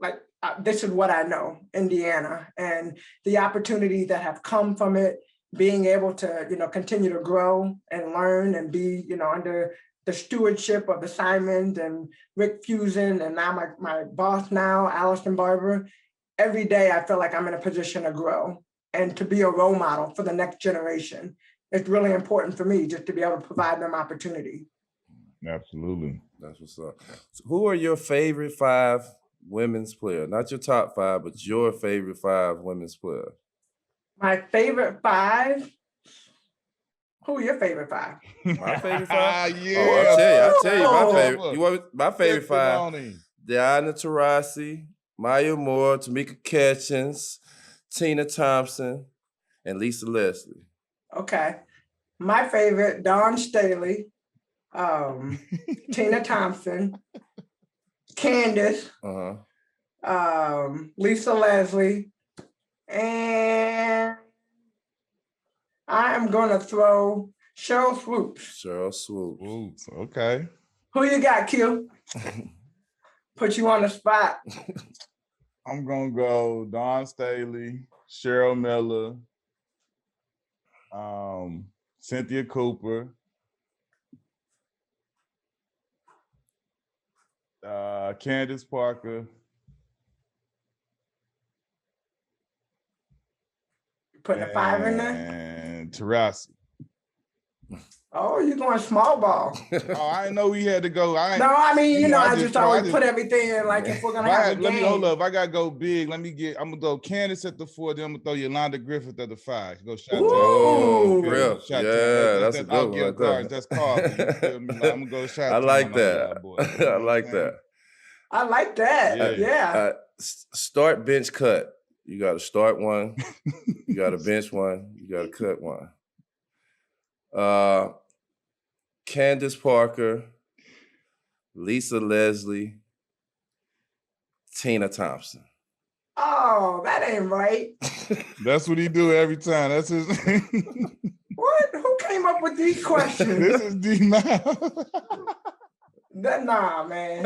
Like this is what I know, Indiana, and the opportunities that have come from it, being able to continue to grow and learn and be under the stewardship of the Simons and Rick Fuson, and now my boss now, Allison Barber. Every day I feel like I'm in a position to grow and to be a role model for the next generation. It's really important for me just to be able to provide them opportunity. Absolutely. That's what's up. So who are your favorite 5 women's players? Not your top 5, but your favorite 5 women's players. My favorite 5? Who are your favorite 5? My favorite 5? Yeah. Oh, I'll tell you my favorite. You want my favorite 5? Diana Taurasi, Maya Moore, Tamika Catchings, Tina Thompson, and Lisa Leslie. Okay. My favorite, Dawn Staley, Tina Thompson, Candace, Lisa Leslie, and I am going to throw Cheryl Swoops. Cheryl Swoops. Okay. Who you got, Q? Put you on the spot. I'm going to go Dawn Staley, Cheryl Miller, Cynthia Cooper, Candace Parker. Putting a 5 in there? And Tarasi. Oh, you going small ball. Oh, I didn't know we had to go. I just always put everything in, like if we're going to have a game. Let me hold up. I got to go big. I'm going to go Candace at the 4, then I'm going to throw Yolanda Griffith at the 5. Go shot Ooh, down. that's a good one. Guards. That's called. You feel me? Like, I'm going to go shot I like that. I like that. I like that. Yeah. Start, bench, cut. You got to start one. You got to bench one. You got to cut one. Candace Parker, Lisa Leslie, Tina Thompson. Oh, that ain't right. That's what he do every time. That's his. What? Who came up with these questions? This is D now. Nah, man.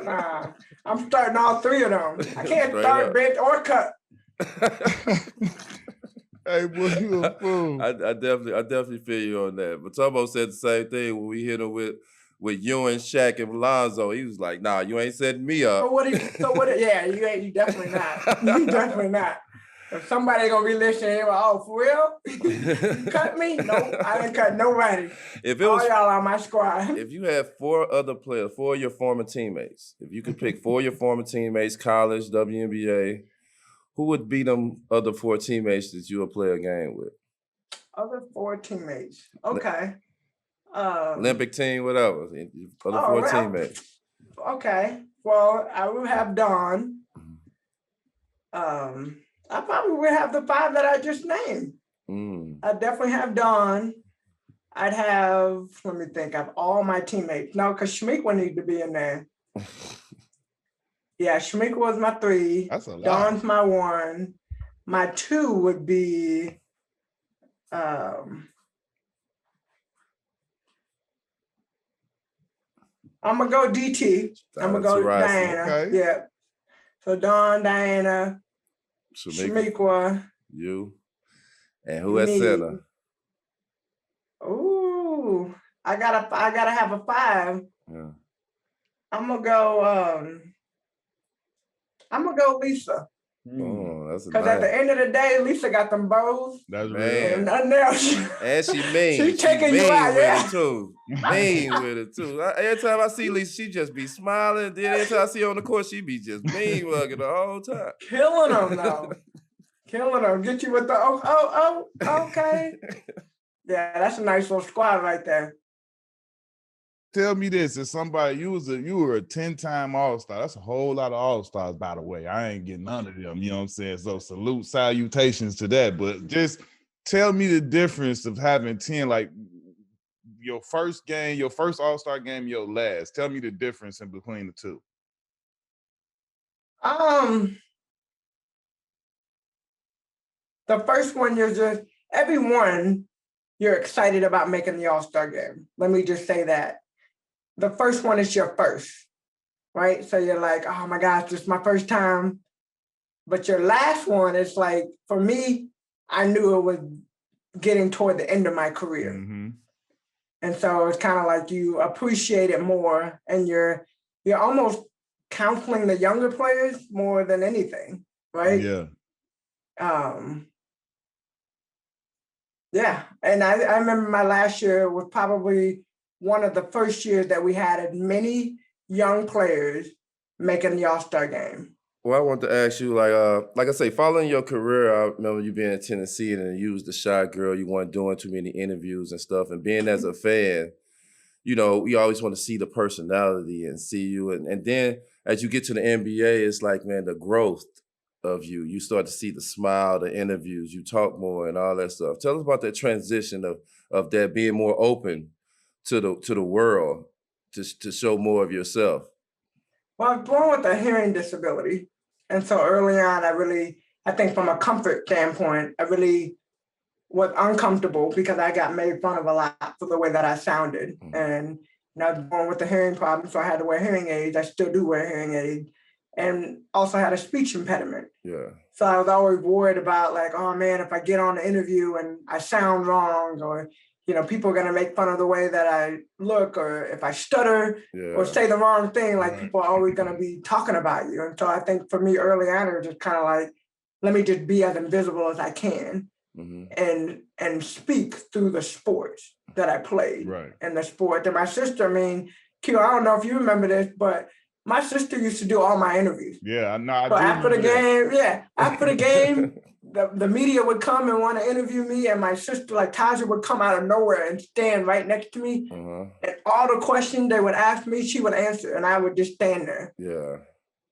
Nah. I'm starting all 3 of them. I can't start, bench, or cut. Hey, boy, you a fool. I definitely feel you on that. But Tomo said the same thing when we hit him with Ewan, Shaq, and Lonzo. He was like, "Nah, you ain't setting me up." Yeah, you definitely not. You definitely not. If somebody gonna be listening, like, oh, for real? You cut me? No, I didn't cut nobody. All y'all on my squad. If you had 4 other players, 4 of your former teammates, if you could pick 4 of your former teammates, college, WNBA, who would be them other 4 teammates that you would play a game with? Other 4 teammates. Okay. Olympic team, whatever. Other 4 teammates. Okay. Well, I would have Dawn. I probably would have the 5 that I just named. I definitely have Dawn. I'd have, let me think, I have all my teammates. No, because Shamika need to be in there. Yeah, Shamika was my 3. That's a lot. Dawn's my 1. My 2 would be I'm gonna go DT. I'm gonna go Diana. Okay. Yeah. So Dawn, Diana, Shamika, you, and who at center? Ooh, I gotta have a 5. Yeah. I'm gonna go Lisa. Oh, that's because at the end of the day, Lisa got them bows. That's real. And nothing else. And she mean. She taking you out, with it too. Mean with it too. Every time I see Lisa, she just be smiling. Then every time I see her on the court, she be just mean mugging the whole time. Killing them though. Killing them. Get you with the okay. Yeah, that's a nice little squad right there. Tell me this, if somebody, you were a 10-time All-Star. That's a whole lot of All-Stars, by the way. I ain't getting none of them, you know what I'm saying? So salutations to that. But just tell me the difference of having 10, like your first game, your first All-Star game, your last. Tell me the difference in between the two. The first one, you're excited about making the All-Star game. Let me just say that. The first one is your first, right? So you're like, oh my gosh, this is my first time. But your last one is like, for me, I knew it was getting toward the end of my career. Mm-hmm. And so it's kind of like you appreciate it more, and you're almost counseling the younger players more than anything, right? Yeah. Yeah, and I remember my last year was probably one of the first years that we had as many young players making the All-Star game. Well, I want to ask you, like I say, following your career, I remember you being in Tennessee and you was the shy girl. You weren't doing too many interviews and stuff. And being as a fan, you know, we always want to see the personality and see you. And then as you get to the NBA, it's like, man, the growth of you. You start to see the smile, the interviews, you talk more and all that stuff. Tell us about that transition of that being more open to the world, to show more of yourself. Well, I was born with a hearing disability. And so early on, I think from a comfort standpoint, I really was uncomfortable because I got made fun of a lot for the way that I sounded. Mm-hmm. And I was born with a hearing problem, so I had to wear hearing aids. I still do wear hearing aids. And also had a speech impediment. Yeah. So I was always worried about like, oh man, if I get on the interview and I sound wrong, or, people are going to make fun of the way that I look, or if I stutter or say the wrong thing, like people are always going to be talking about you. And so I think for me early on, it was just kind of like, let me just be as invisible as I can and speak through the sports that I played and the sport. And my sister, Q, I don't know if you remember this, but my sister used to do all my interviews. Yeah, no, so after the game, the media would come and want to interview me, and my sister, like Taja, would come out of nowhere and stand right next to me. And all the questions they would ask me, she would answer, and I would just stand there. Yeah.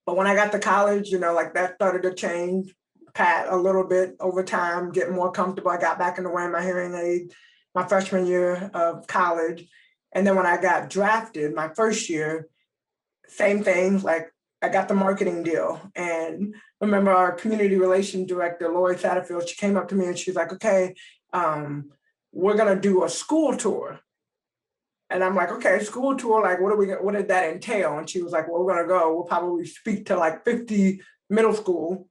But when I got to college, like that started to change, Pat, a little bit over time, getting more comfortable. I got back into wearing my hearing aid my freshman year of college. And then when I got drafted my first year, same thing, like I got the marketing deal. And I remember our community relations director, Lori Satterfield, she came up to me and she's like, okay, we're going to do a school tour. And I'm like, okay, school tour, like what did that entail? And she was like, well, we're going to go. We'll probably speak to like 50 middle school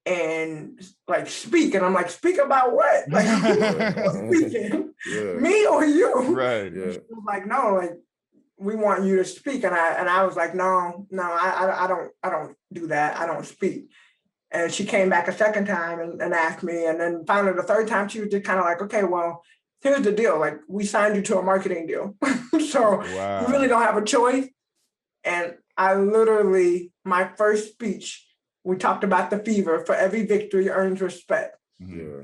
and like speak. And I'm like, speak about what? Like, who's speaking? Me or you? Right. Yeah. She was like, no, like, we want you to speak. And I was like, no, I don't do that. I don't speak. And she came back a second time and asked me. And then finally the third time, she was just kind of like, okay, well, here's the deal. Like, we signed you to a marketing deal. So you really don't have a choice. And I literally, my first speech, we talked about the fever. For every victory earns respect. Yeah.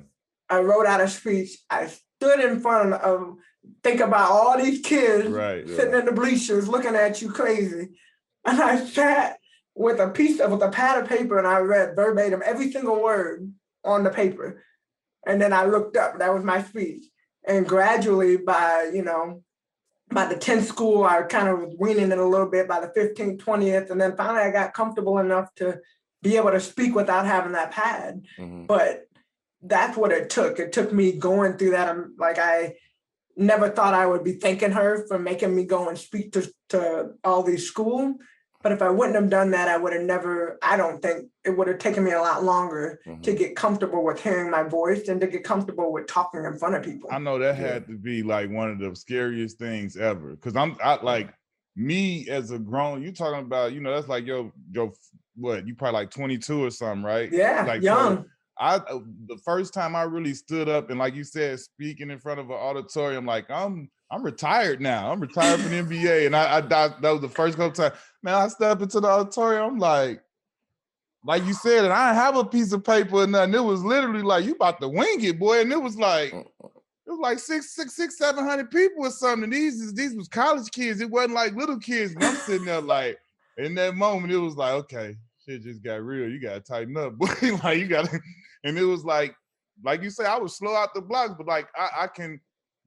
I wrote out a speech. I stood in front of, think about all these kids sitting in the bleachers looking at you crazy. And I sat with a pad of paper and I read verbatim every single word on the paper. And then I looked up, that was my speech. And gradually by the 10th school, I kind of was weaning it a little bit by the 15th, 20th. And then finally I got comfortable enough to be able to speak without having that pad. But that's what it took. It took me going through that. I never thought I would be thanking her for making me go and speak to all these schools. But if I wouldn't have done that, I don't think it would have taken me a lot longer to get comfortable with hearing my voice and to get comfortable with talking in front of people. I know that had to be like one of the scariest things ever. Cause I like me as a grown, you talking about, that's like your what, you probably like 22 or something, right? Yeah, like young. So the first time I really stood up and like you said, speaking in front of an auditorium, like I'm retired now. I'm retired from the NBA. And that was the first couple times. Man, I stepped into the auditorium. I'm like you said, and I didn't have a piece of paper or nothing. It was literally like, you about to wing it, boy. And it was like 700 people or something. These was college kids. It wasn't like little kids. And I'm sitting there like, in that moment, it was like, okay, shit just got real. You got to tighten up, boy. Like you got to, and it was like you say, I was slow out the blocks, but like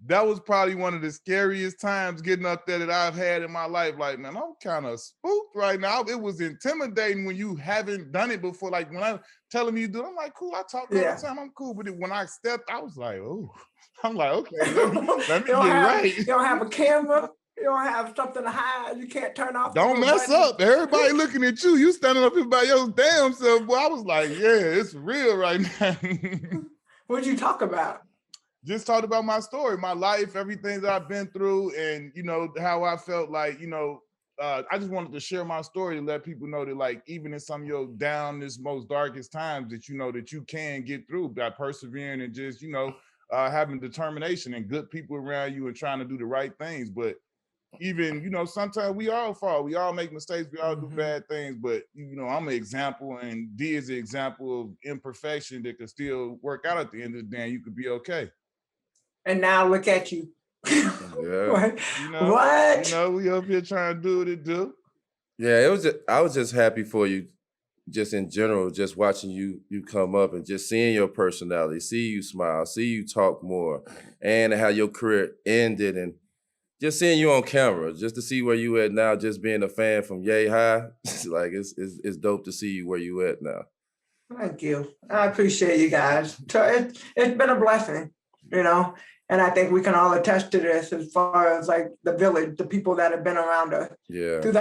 that was probably one of the scariest times getting up there that I've had in my life. Like, man, I'm kind of spooked right now. It was intimidating when you haven't done it before. Like when I'm telling you, I'm like, cool, I talk all the time, I'm cool. But when I stepped, I was like, oh, I'm like, okay, let me get right. You don't have a camera. You don't have something to hide. You can't turn off. Don't mess up. Everybody looking at you. You standing up here by your damn self. Boy, I was like, yeah, it's real right now. What'd you talk about? Just talked about my story, my life, everything that I've been through, and how I felt like, I just wanted to share my story to let people know that, like, even in some of your downest, most darkest times, that that you can get through by persevering and just having determination and good people around you and trying to do the right things. But even sometimes we all fall, we all make mistakes, we all do bad things. But I'm an example, and D is an example of imperfection that could still work out at the end of the day. And you could be okay. And now look at you. Yeah. What? We up here trying to do what it do. Yeah, I was just happy for you, just in general, just watching you come up and just seeing your personality, see you smile, see you talk more, and how your career ended, and just seeing you on camera, just to see where you at now, just being a fan from Yay High, like it's dope to see you where you at now. Thank you. I appreciate you guys. It's been a blessing. you know, and I think we can all attest to this as far as like the village, the people that have been around us. Yeah. Through the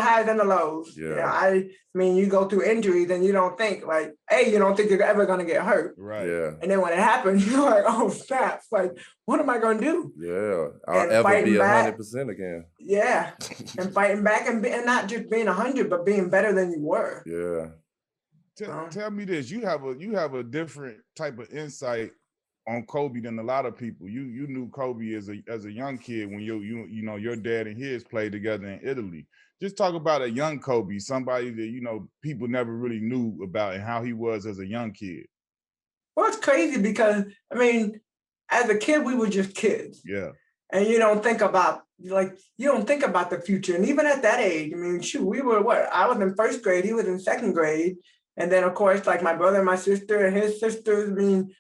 highs and the lows. Yeah. You know, I mean, you go through injuries and you don't think like, hey, you don't think you're ever gonna get hurt. Right. Yeah. And then when it happens, you're like, oh snap! Like, what am I gonna do? Yeah. I'll ever be 100% again. Yeah. And fighting back and not just being 100, but being better than you were. Yeah. Tell me this: you have a different type of insight on Kobe than a lot of people. You knew Kobe as a young kid when you know your dad and his played together in Italy. Just talk about a young Kobe, somebody that people never really knew about and how he was as a young kid. Well, it's crazy because I mean, as a kid, we were just kids. Yeah. And you don't think about the future. And even at that age, I mean, shoot, we were what? I was in first grade, he was in second grade. And then of course, like my brother and my sister and his sisters, I mean,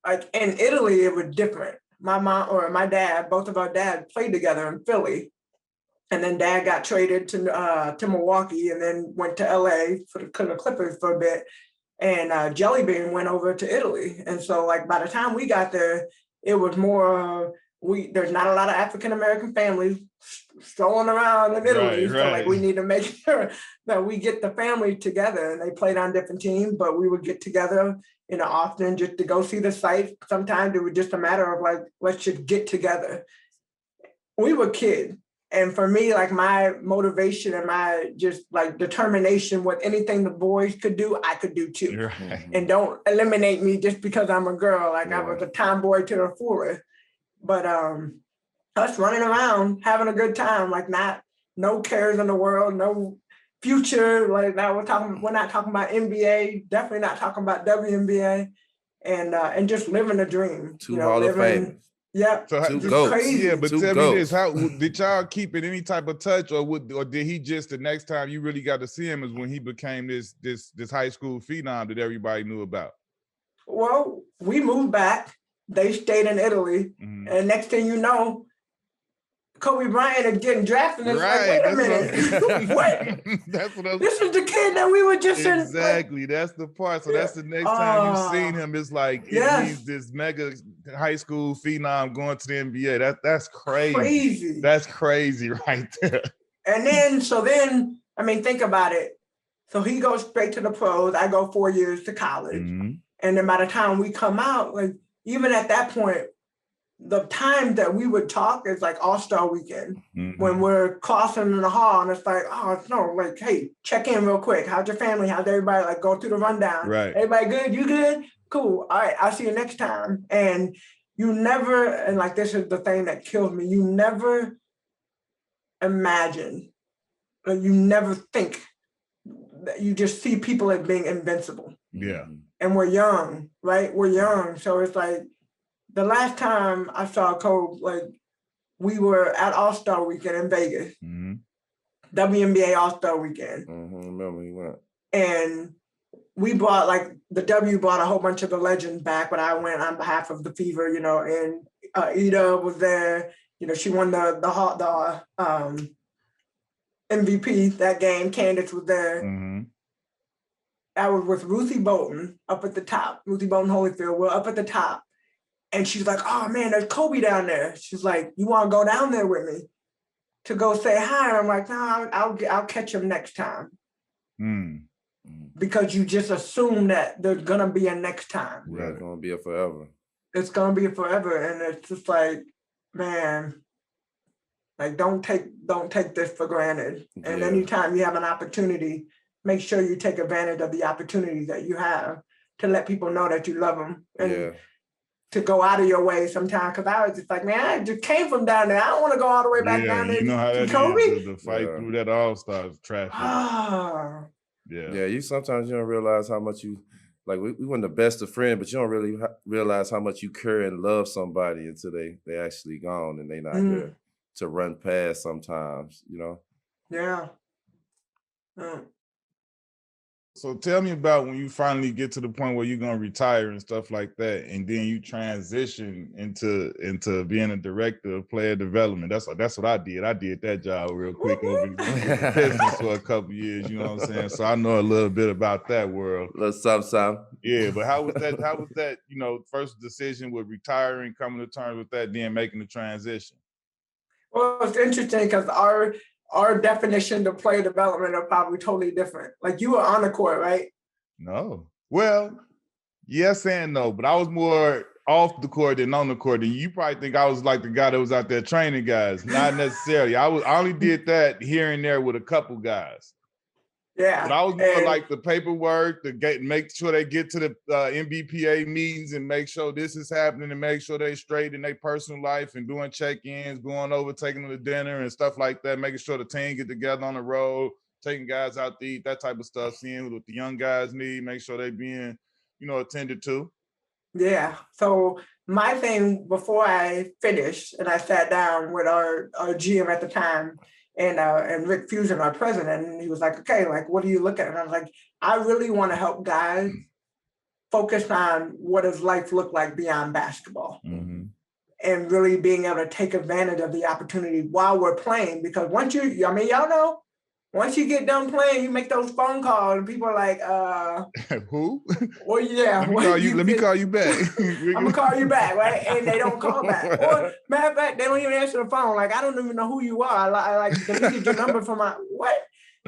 like in Italy, it was different. My mom or my dad, both of our dads played together in Philly. And then dad got traded to Milwaukee and then went to LA for the Clippers for a bit. And Jelly Bean went over to Italy. And so like by the time we got there, it was more, there's not a lot of African-American families strolling around in Italy. So like we need to make sure that we get the family together, and they played on different teams, but we would get together, often just to go see the sites. Sometimes it was just a matter of like, let's just get together. We were kids. And for me, like my motivation and my just like determination with anything the boys could do, I could do too. Right. And don't eliminate me just because I'm a girl. Like I was a tomboy to the fullest. But us running around, having a good time, like no cares in the world, no future. Like now we're not talking about NBA, definitely not talking about WNBA, and just living a dream. Two Hall of Famers. Yeah, so two goats. Crazy. Yeah, but tell me this: how did y'all keep in any type of touch, or did he just the next time you really got to see him is when he became this high school phenom that everybody knew about? Well, we moved back. They stayed in Italy, and next thing you know, Kobe Bryant is getting drafted. And it's like, wait a minute, what? That's what this is the kid that we were just exactly. In, that's the part. So that's the next time you've seen him. It's like he's this mega high school phenom going to the NBA. That's crazy. That's crazy right there. And then, I mean, think about it. So he goes straight to the pros. I go 4 years to college, and then by the time we come out, like even at that point, the time that we would talk is like All-Star weekend when we're crossing in the hall and it's like, oh, no, like, hey, check in real quick. How's your family? How's everybody? Like go through the rundown. Right. Everybody good? You good? Cool. All right. I'll see you next time. And you never, and like, this is the thing that kills me. You never imagine, like you never think that you just see people as being invincible. Yeah. And we're young, right? We're young. So it's like, the last time I saw Kobe, like we were at All-Star Weekend in Vegas, WNBA All-Star Weekend. Remember he went. And we brought the W brought a whole bunch of the legends back, but I went on behalf of the Fever, and Ida was there. She won the MVP that game. Candace was there. I was with Ruthie Bolton up at the top. Ruthie Bolton Holyfield, we're up at the top. And she's like, oh man, there's Kobe down there. She's like, you want to go down there with me to go say hi? And I'm like, no, I'll catch him next time. Because you just assume that there's gonna be a next time. Yeah, it's gonna be a forever. It's gonna be a forever, and it's just like, man, like don't take this for granted. And anytime you have an opportunity, make sure you take advantage of the opportunity that you have to let people know that you love them. And to go out of your way sometimes, because I was just like, man, I just came from down there. I don't want to go all the way back down there. You know how that Kobe? is to fight through that All-Star traffic. You sometimes you don't realize how much you, like we weren't the best of friends, but you don't really realize how much you care and love somebody until they actually gone and they not there to run past sometimes, Yeah. So tell me about when you finally get to the point where you're gonna retire and stuff like that, and then you transition into being a director of player development. That's what I did. I did that job real quick over in the Pistons for a couple years. You know what I'm saying? So I know a little bit about that world. A little something. Yeah, but how was that? How was that? You know, first decision with retiring, coming to terms with that, then making the transition. Well, it's interesting because our definition of player development are probably totally different. Like you were on the court, right? No. Well, yes and no, but I was more off the court than on the court. And you probably think I was like the guy that was out there training guys. Not necessarily. I only did that here and there with a couple guys. Yeah. But I was more like the paperwork, make sure they get to the NBPA meetings and make sure this is happening and make sure they straight in their personal life and doing check-ins, going over, taking them to dinner and stuff like that, making sure the team get together on the road, taking guys out to eat, that type of stuff, seeing what the young guys need, make sure they being, attended to. Yeah. So my thing before I finished and I sat down with our GM at the time, and Rick Fusion, our president, and he was like, okay, like, what do you look at? And I was like, I really want to help guys focus on what does life look like beyond basketball. Mm-hmm. And really being able to take advantage of the opportunity while we're playing. Because once y'all know, once you get done playing, you make those phone calls and people are like, who? Well, yeah. Let me call you back. I'm going to call you back, right? And they don't call back. Or, matter of fact, they don't even answer the phone. Like, I don't even know who you are. I like deleted your number from my, what?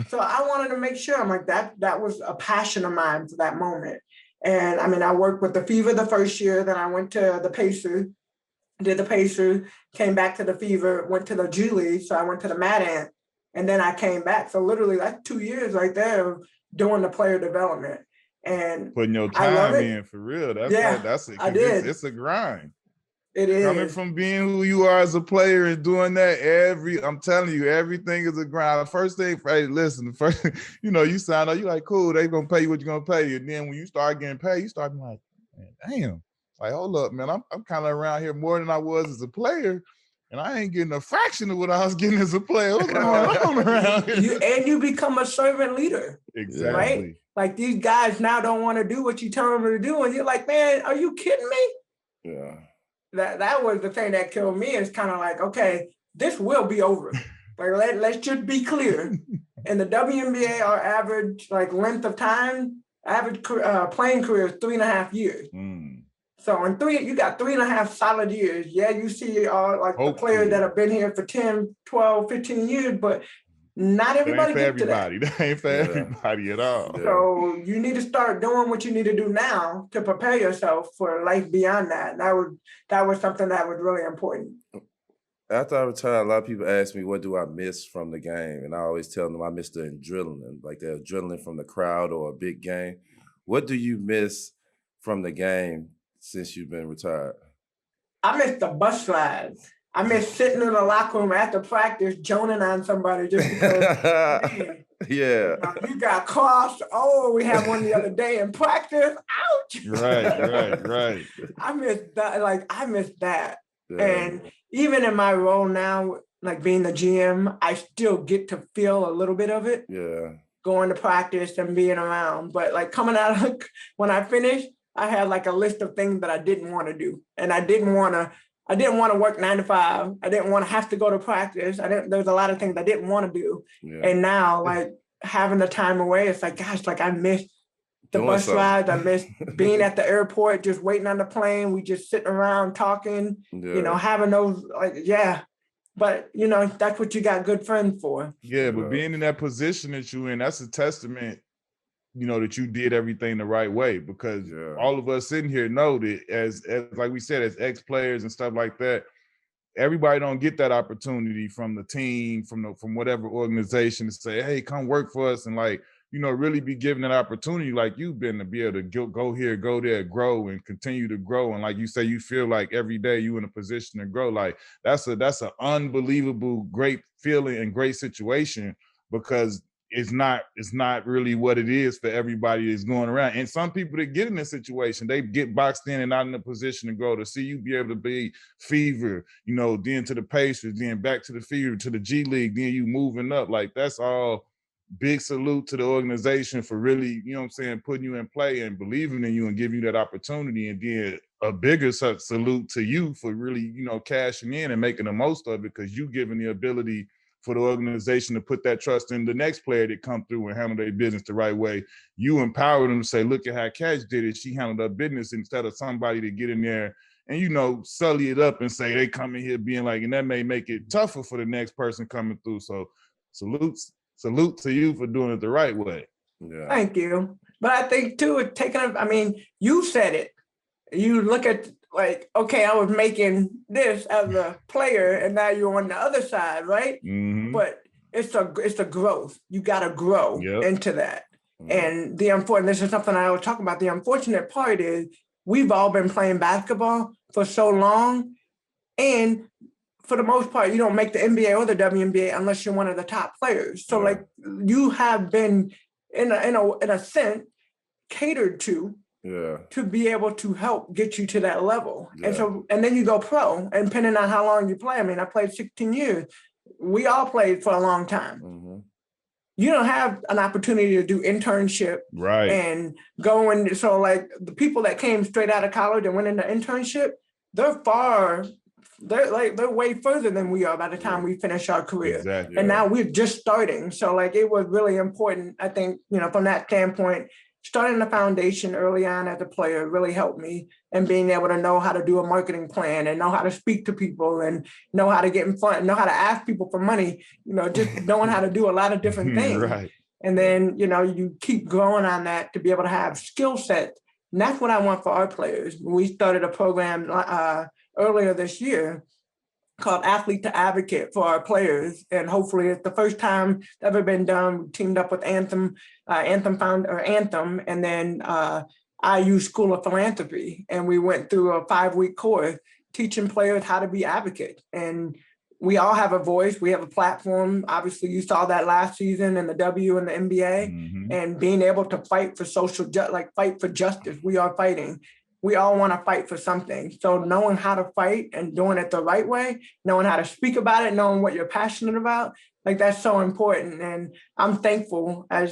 So I wanted to make sure. I'm like, that was a passion of mine for that moment. And I mean, I worked with the Fever the first year. Then I went to the Pacers, did the Pacers, came back to the Fever, went to the G League. So I went to the Mad Ant. And then I came back. So literally that's 2 years right there of doing the player development. And putting your time in for real. That's it. I did. It's a grind. It is. Coming from being who you are as a player and doing that I'm telling you, everything is a grind. The first thing, hey, listen, you sign up, you like, cool, they gonna pay you what you're gonna pay you. And then when you start getting paid, you start being like, man, damn. Like, hold up, man, I'm kind of around here more than I was as a player. And I ain't getting a fraction of what I was getting as a player. What's going on around here? You become a servant leader. Exactly. Right? Like these guys now don't want to do what you tell them to do. And you're like, man, are you kidding me? Yeah. That was the thing that killed me. It's kind of like, okay, this will be over. Like, let's just be clear. In the WNBA, our average length of time, average playing career is 3.5 years. Mm. So in you got 3.5 solid years. Yeah, you see all the players that have been here for 10, 12, 15 years, but not everybody gets to that. That ain't for everybody at all. So you need to start doing what you need to do now to prepare yourself for life beyond that. And that was something that was really important. After I retired, a lot of people ask me, what do I miss from the game? And I always tell them I miss the adrenaline, like the adrenaline from the crowd or a big game. What do you miss from the game since you've been retired? I miss the bus rides. I miss sitting in the locker room after practice, joning on somebody just because, man, you got crossed. Oh, we had one the other day in practice. Ouch. Right. I miss that. I miss that. Yeah. And even in my role now, being the GM, I still get to feel a little bit of it. Yeah. Going to practice and being around. But coming out of when I finished, I had a list of things that I didn't want to do. And I didn't want to work 9 to 5. I didn't want to have to go to practice. There's a lot of things I didn't want to do. Yeah. And now having the time away, it's I miss the bus rides. I miss being at the airport, just waiting on the plane. We just sitting around talking, having those, But, that's what you got good friends for. Yeah, but being in that position that you're in, that's a testament, that you did everything the right way, because all of us sitting here know that as like we said, as ex-players and stuff like that, everybody don't get that opportunity from the team, from whatever organization to say, hey, come work for us and really be given an opportunity like you've been to be able to go here, go there, grow and continue to grow. And like you say, you feel like every day you in a position to grow. That's an unbelievable, great feeling and great situation, because it's not really what it is for everybody that's going around. And some people that get in this situation, they get boxed in and not in a position to grow. To see you be able to be Fever, then to the Pacers, then back to the Fever, to the G League, then you moving up. That's all big salute to the organization for really, you know what I'm saying, putting you in play and believing in you and giving you that opportunity. And then a bigger salute to you for really, you know, cashing in and making the most of it, because you giving the ability for the organization to put that trust in the next player that come through and handle their business the right way. You empower them to say, look at how Catch did it. She handled her business, instead of somebody to get in there and, you know, sully it up and say they come in here being like, and that may make it tougher for the next person coming through. So salute to you for doing it the right way. Yeah. Thank you. But I think too, it's taking up, I mean, you said it. You look at like, okay, I was making this as a player and now you're on the other side, right? Mm-hmm. But it's a growth. You got to grow into that. Mm-hmm. And this is something I was talking about. The unfortunate part is we've all been playing basketball for so long. And for the most part, you don't make the NBA or the WNBA unless you're one of the top players. So like you have been in a sense catered to be able to help get you to that level. Yeah. And then you go pro, and depending on how long you play. I mean, I played 16 years. We all played for a long time. Mm-hmm. You don't have an opportunity to do internship and go in. So like the people that came straight out of college and went into internship, they're way further than we are by the time we finish our career. Exactly. And now we're just starting. So like it was really important, I think, you know, from that standpoint, starting the foundation early on as a player really helped me, and being able to know how to do a marketing plan and know how to speak to people and know how to get in front, know how to ask people for money, you know, just knowing how to do a lot of different things. Right. And then, you know, you keep growing on that to be able to have skill sets. And that's what I want for our players. We started a program earlier this year called Athlete to Advocate for our players. And hopefully it's the first time it's ever been done. We teamed up with Anthem, and then IU School of Philanthropy. And we went through a 5-week course teaching players how to be advocates. And we all have a voice. We have a platform. Obviously, you saw that last season in the W and the NBA, and being able to fight for fight for justice. We are fighting. We all want to fight for something. So knowing how to fight and doing it the right way, knowing how to speak about it, knowing what you're passionate about, like that's so important. And I'm thankful, I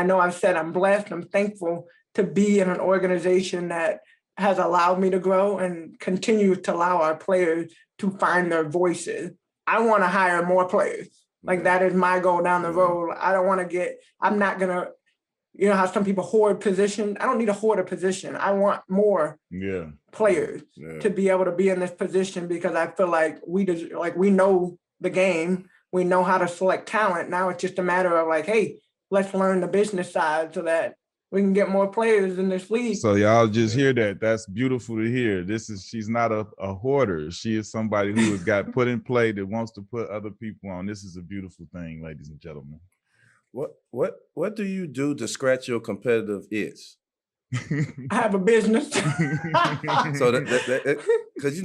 know I've said I'm blessed. I'm thankful to be in an organization that has allowed me to grow and continue to allow our players to find their voices. I want to hire more players. Like that is my goal down the road. I'm not going to, you know how some people hoard position? I don't need to hoard a position. I want more players to be able to be in this position, because I feel like we know the game. We know how to select talent. Now it's just a matter of like, hey, let's learn the business side so that we can get more players in this league. So y'all just hear that. That's beautiful to hear. She's not a hoarder. She is somebody who has got put in play that wants to put other people on. This is a beautiful thing, ladies and gentlemen. What do you do to scratch your competitive itch? I have a business. So because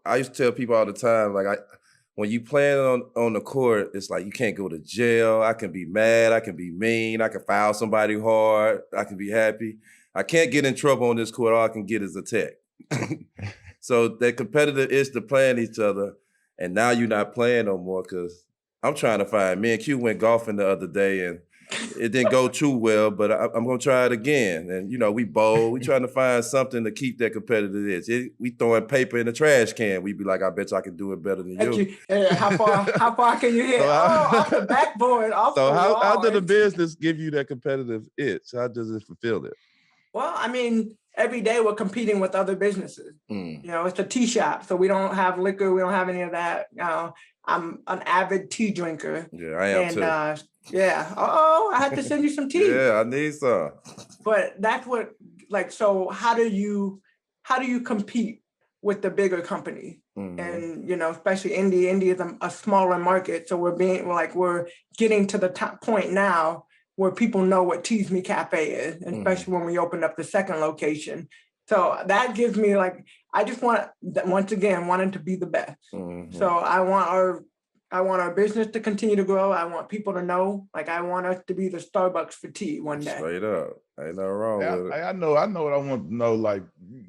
I used to tell people all the time, like when you playing on the court, it's like you can't go to jail. I can be mad, I can be mean, I can foul somebody hard, I can be happy. I can't get in trouble on this court. All I can get is a tech. So that competitive itch to playing each other, and now you're not playing no more because I'm trying to find. Me and Q went golfing the other day, and it didn't go too well, but I'm going to try it again. And, you know, we bowl. We trying to find something to keep that competitive edge. We throwing paper in the trash can. We be like, I bet you I can do it better than you. How far can you hit? Off the backboard. How did the business give you that competitive itch? How does it fulfill it? Well, I mean, every day we're competing with other businesses. You know, it's a tea shop, so we don't have liquor. We don't have any of that. I'm an avid tea drinker. Yeah, I am too. I had to send you some tea. Yeah, I need some. But that's what, so how do you compete with the bigger company? And, you know, especially India is a smaller market. So we're getting to the top point now where people know what Tease Me Cafe is, especially when we opened up the second location. So that gives me I just wanted to be the best. So I want our business to continue to grow. I want people to know, I want us to be the Starbucks for tea one day. Straight up. Ain't nothing wrong with it. I know what I want to know.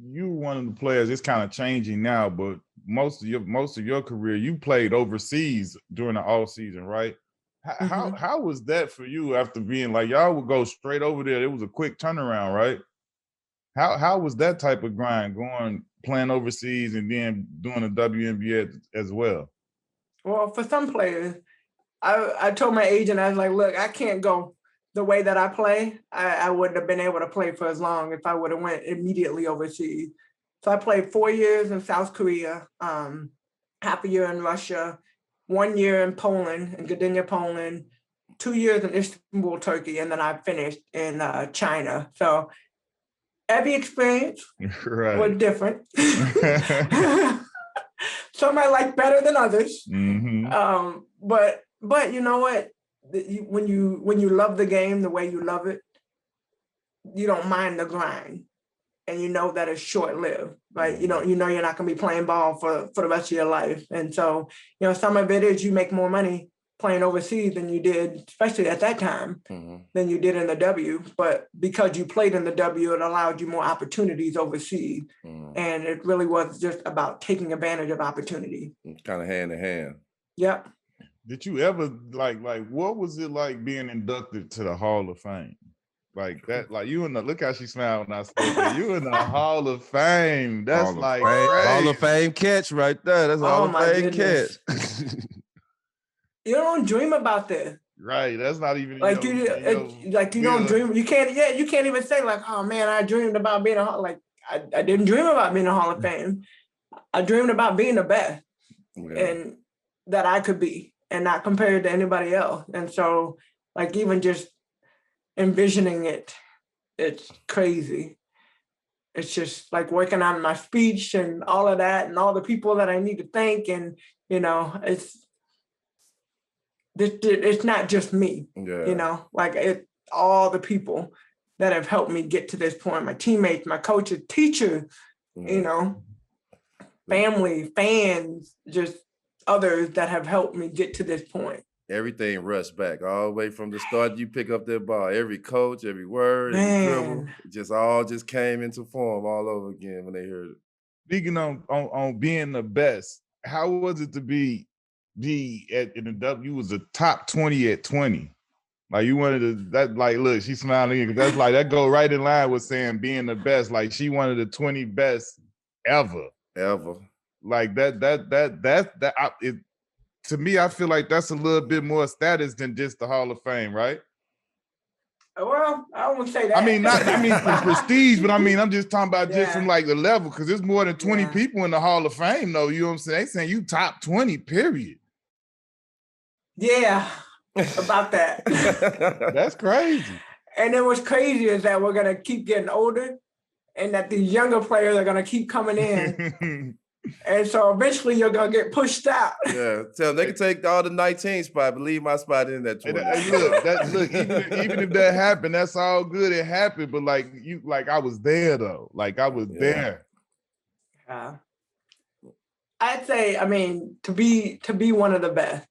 You were one of the players, it's kind of changing now, but most of your career, you played overseas during the off season, right? How was that for you after being like, y'all would go straight over there? It was a quick turnaround, right? How was that type of grind playing overseas and then doing the WNBA as well? Well, for some players, I told my agent, I was like, look, I can't go the way that I play. I wouldn't have been able to play for as long if I would have went immediately overseas. So I played 4 years in South Korea, half a year in Russia, 1 year in Poland, in Gdynia, Poland, 2 years in Istanbul, Turkey, and then I finished in China. So every experience was different. Some I like better than others. But you know what? When you love the game the way you love it, you don't mind the grind, and you know that it's short-lived, right? You know you're not going to be playing ball for the rest of your life, and so some of it is you make more money playing overseas than you did, especially at that time, than you did in the W. But because you played in the W, it allowed you more opportunities overseas, and it really was just about taking advantage of opportunity. Kind of hand in hand. Yep. Did you ever like what was it like being inducted to the Hall of Fame? Like that, like you in the, look how she smiled when I spoke there. You in the Hall of Fame. That's like Hall of Fame catch right there. That's Hall of Fame catch. You don't dream about this. Right. That's not even like you don't dream. You can't even say like, oh man, I dreamed about being I didn't dream about being a Hall of Fame. I dreamed about being the best and that I could be, and not compared to anybody else. And so like even just envisioning it, it's crazy. It's just like working on my speech and all of that and all the people that I need to thank. And, it's not just me, like all the people that have helped me get to this point, my teammates, my coaches, teachers, family, fans, just others that have helped me get to this point. Everything rushed back all the way from the start. You pick up that ball, every coach, every word, every dribble, just came into form all over again when they heard it. Speaking on being the best, how was it to be in the W? You was a top 20 at 20. Like you wanted to, that like, look, she's smiling again, because that's like, that go right in line with saying being the best. Like she wanted the 20 best ever. Like to me, I feel like that's a little bit more status than just the Hall of Fame, right? Well, I won't say that. I mean, from prestige, but I mean, I'm just talking about just from like the level, because there's more than 20 people in the Hall of Fame, though. You know what I'm saying? They saying you top 20, period. Yeah, about that. That's crazy. And then what's crazy is that we're gonna keep getting older, and that these younger players are gonna keep coming in. And so eventually you're gonna get pushed out. Yeah, tell them they can take all the 19 spot, but leave my spot in that 20. Look, even if that happened, that's all good. It happened, but I was there though. Like I was there. I'd say, I mean, to be one of the best.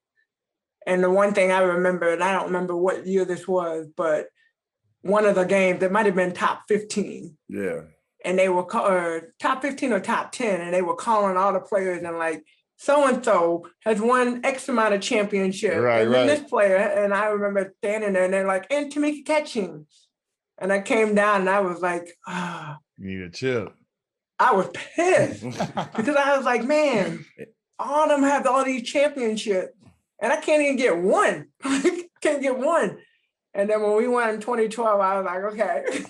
And the one thing I remember, and I don't remember what year this was, but one of the games, it might have been top 15. Yeah. And they were top 15 or top 10, and they were calling all the players and like, so-and-so has won X amount of championship. And then this player, and I remember standing there and they're like, and Tamika Catchings. And I came down and I was like, you need a chip. I was pissed because I was like, man, all of them have all these championships and I can't even get one. Can't get one. And then when we won in 2012, I was like, okay.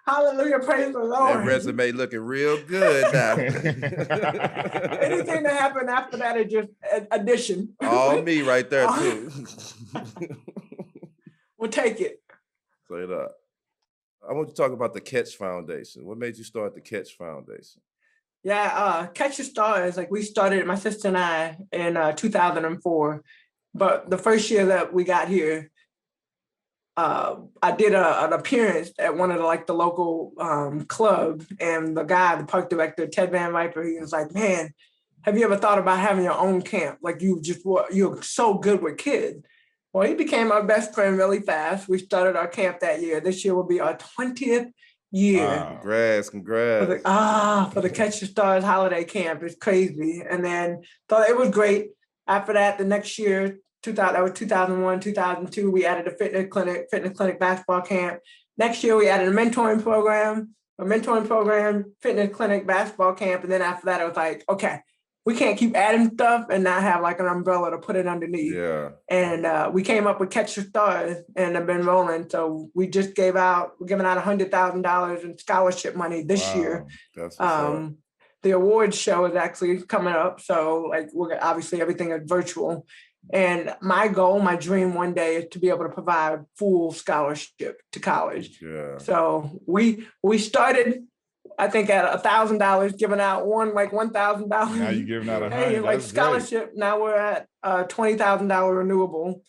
Hallelujah, praise the Lord. That resume looking real good now. Anything that happened after that is just addition. All me right there too. We'll take it. Say it up. I want you to talk about the Catch Foundation. What made you start the Catch Foundation? Yeah, Catch the Stars, like we started, my sister and I, in 2004. But the first year that we got here, I did an appearance at one of the local clubs, and the park director, Ted Van Viper, he was like, man, have you ever thought about having your own camp? Like you're so good with kids. Well, he became our best friend really fast. We started our camp that year. This year will be our 20th year. Wow. Congrats. For the Catch the Stars holiday camp. It's crazy. And then thought it was great. After that, the next year, That was 2001, 2002. We added a fitness clinic basketball camp. Next year, we added a mentoring program, fitness clinic, basketball camp. And then after that, it was like, okay, we can't keep adding stuff and not have like an umbrella to put it underneath. Yeah. And we came up with Catch the Stars and have been rolling. So we're giving out $100,000 in scholarship money this year. That's what's up. The awards show is actually coming up. So like obviously everything is virtual. And my goal, my dream one day is to be able to provide full scholarship to college. Yeah. So we started, I think, at $1,000, giving out $1,000. Now you're giving out $100. Like scholarship. Great. Now we're at $20,000 renewable.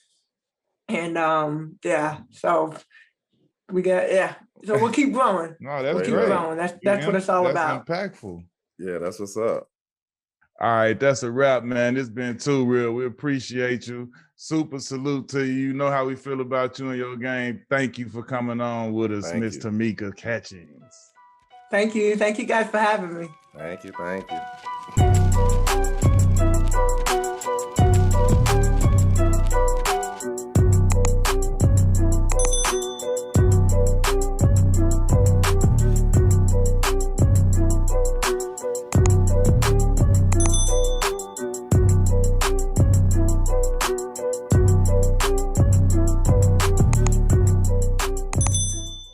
And so we got So we'll keep growing. No, that's keep great. Growing. That's what it's all about. Impactful. Yeah, that's what's up. All right, that's a wrap, man. It's been too real. We appreciate you. Super salute to you. You know how we feel about you and your game. Thank you for coming on with us, Miss Tamika Catchings. Thank you. Thank you guys for having me. Thank you.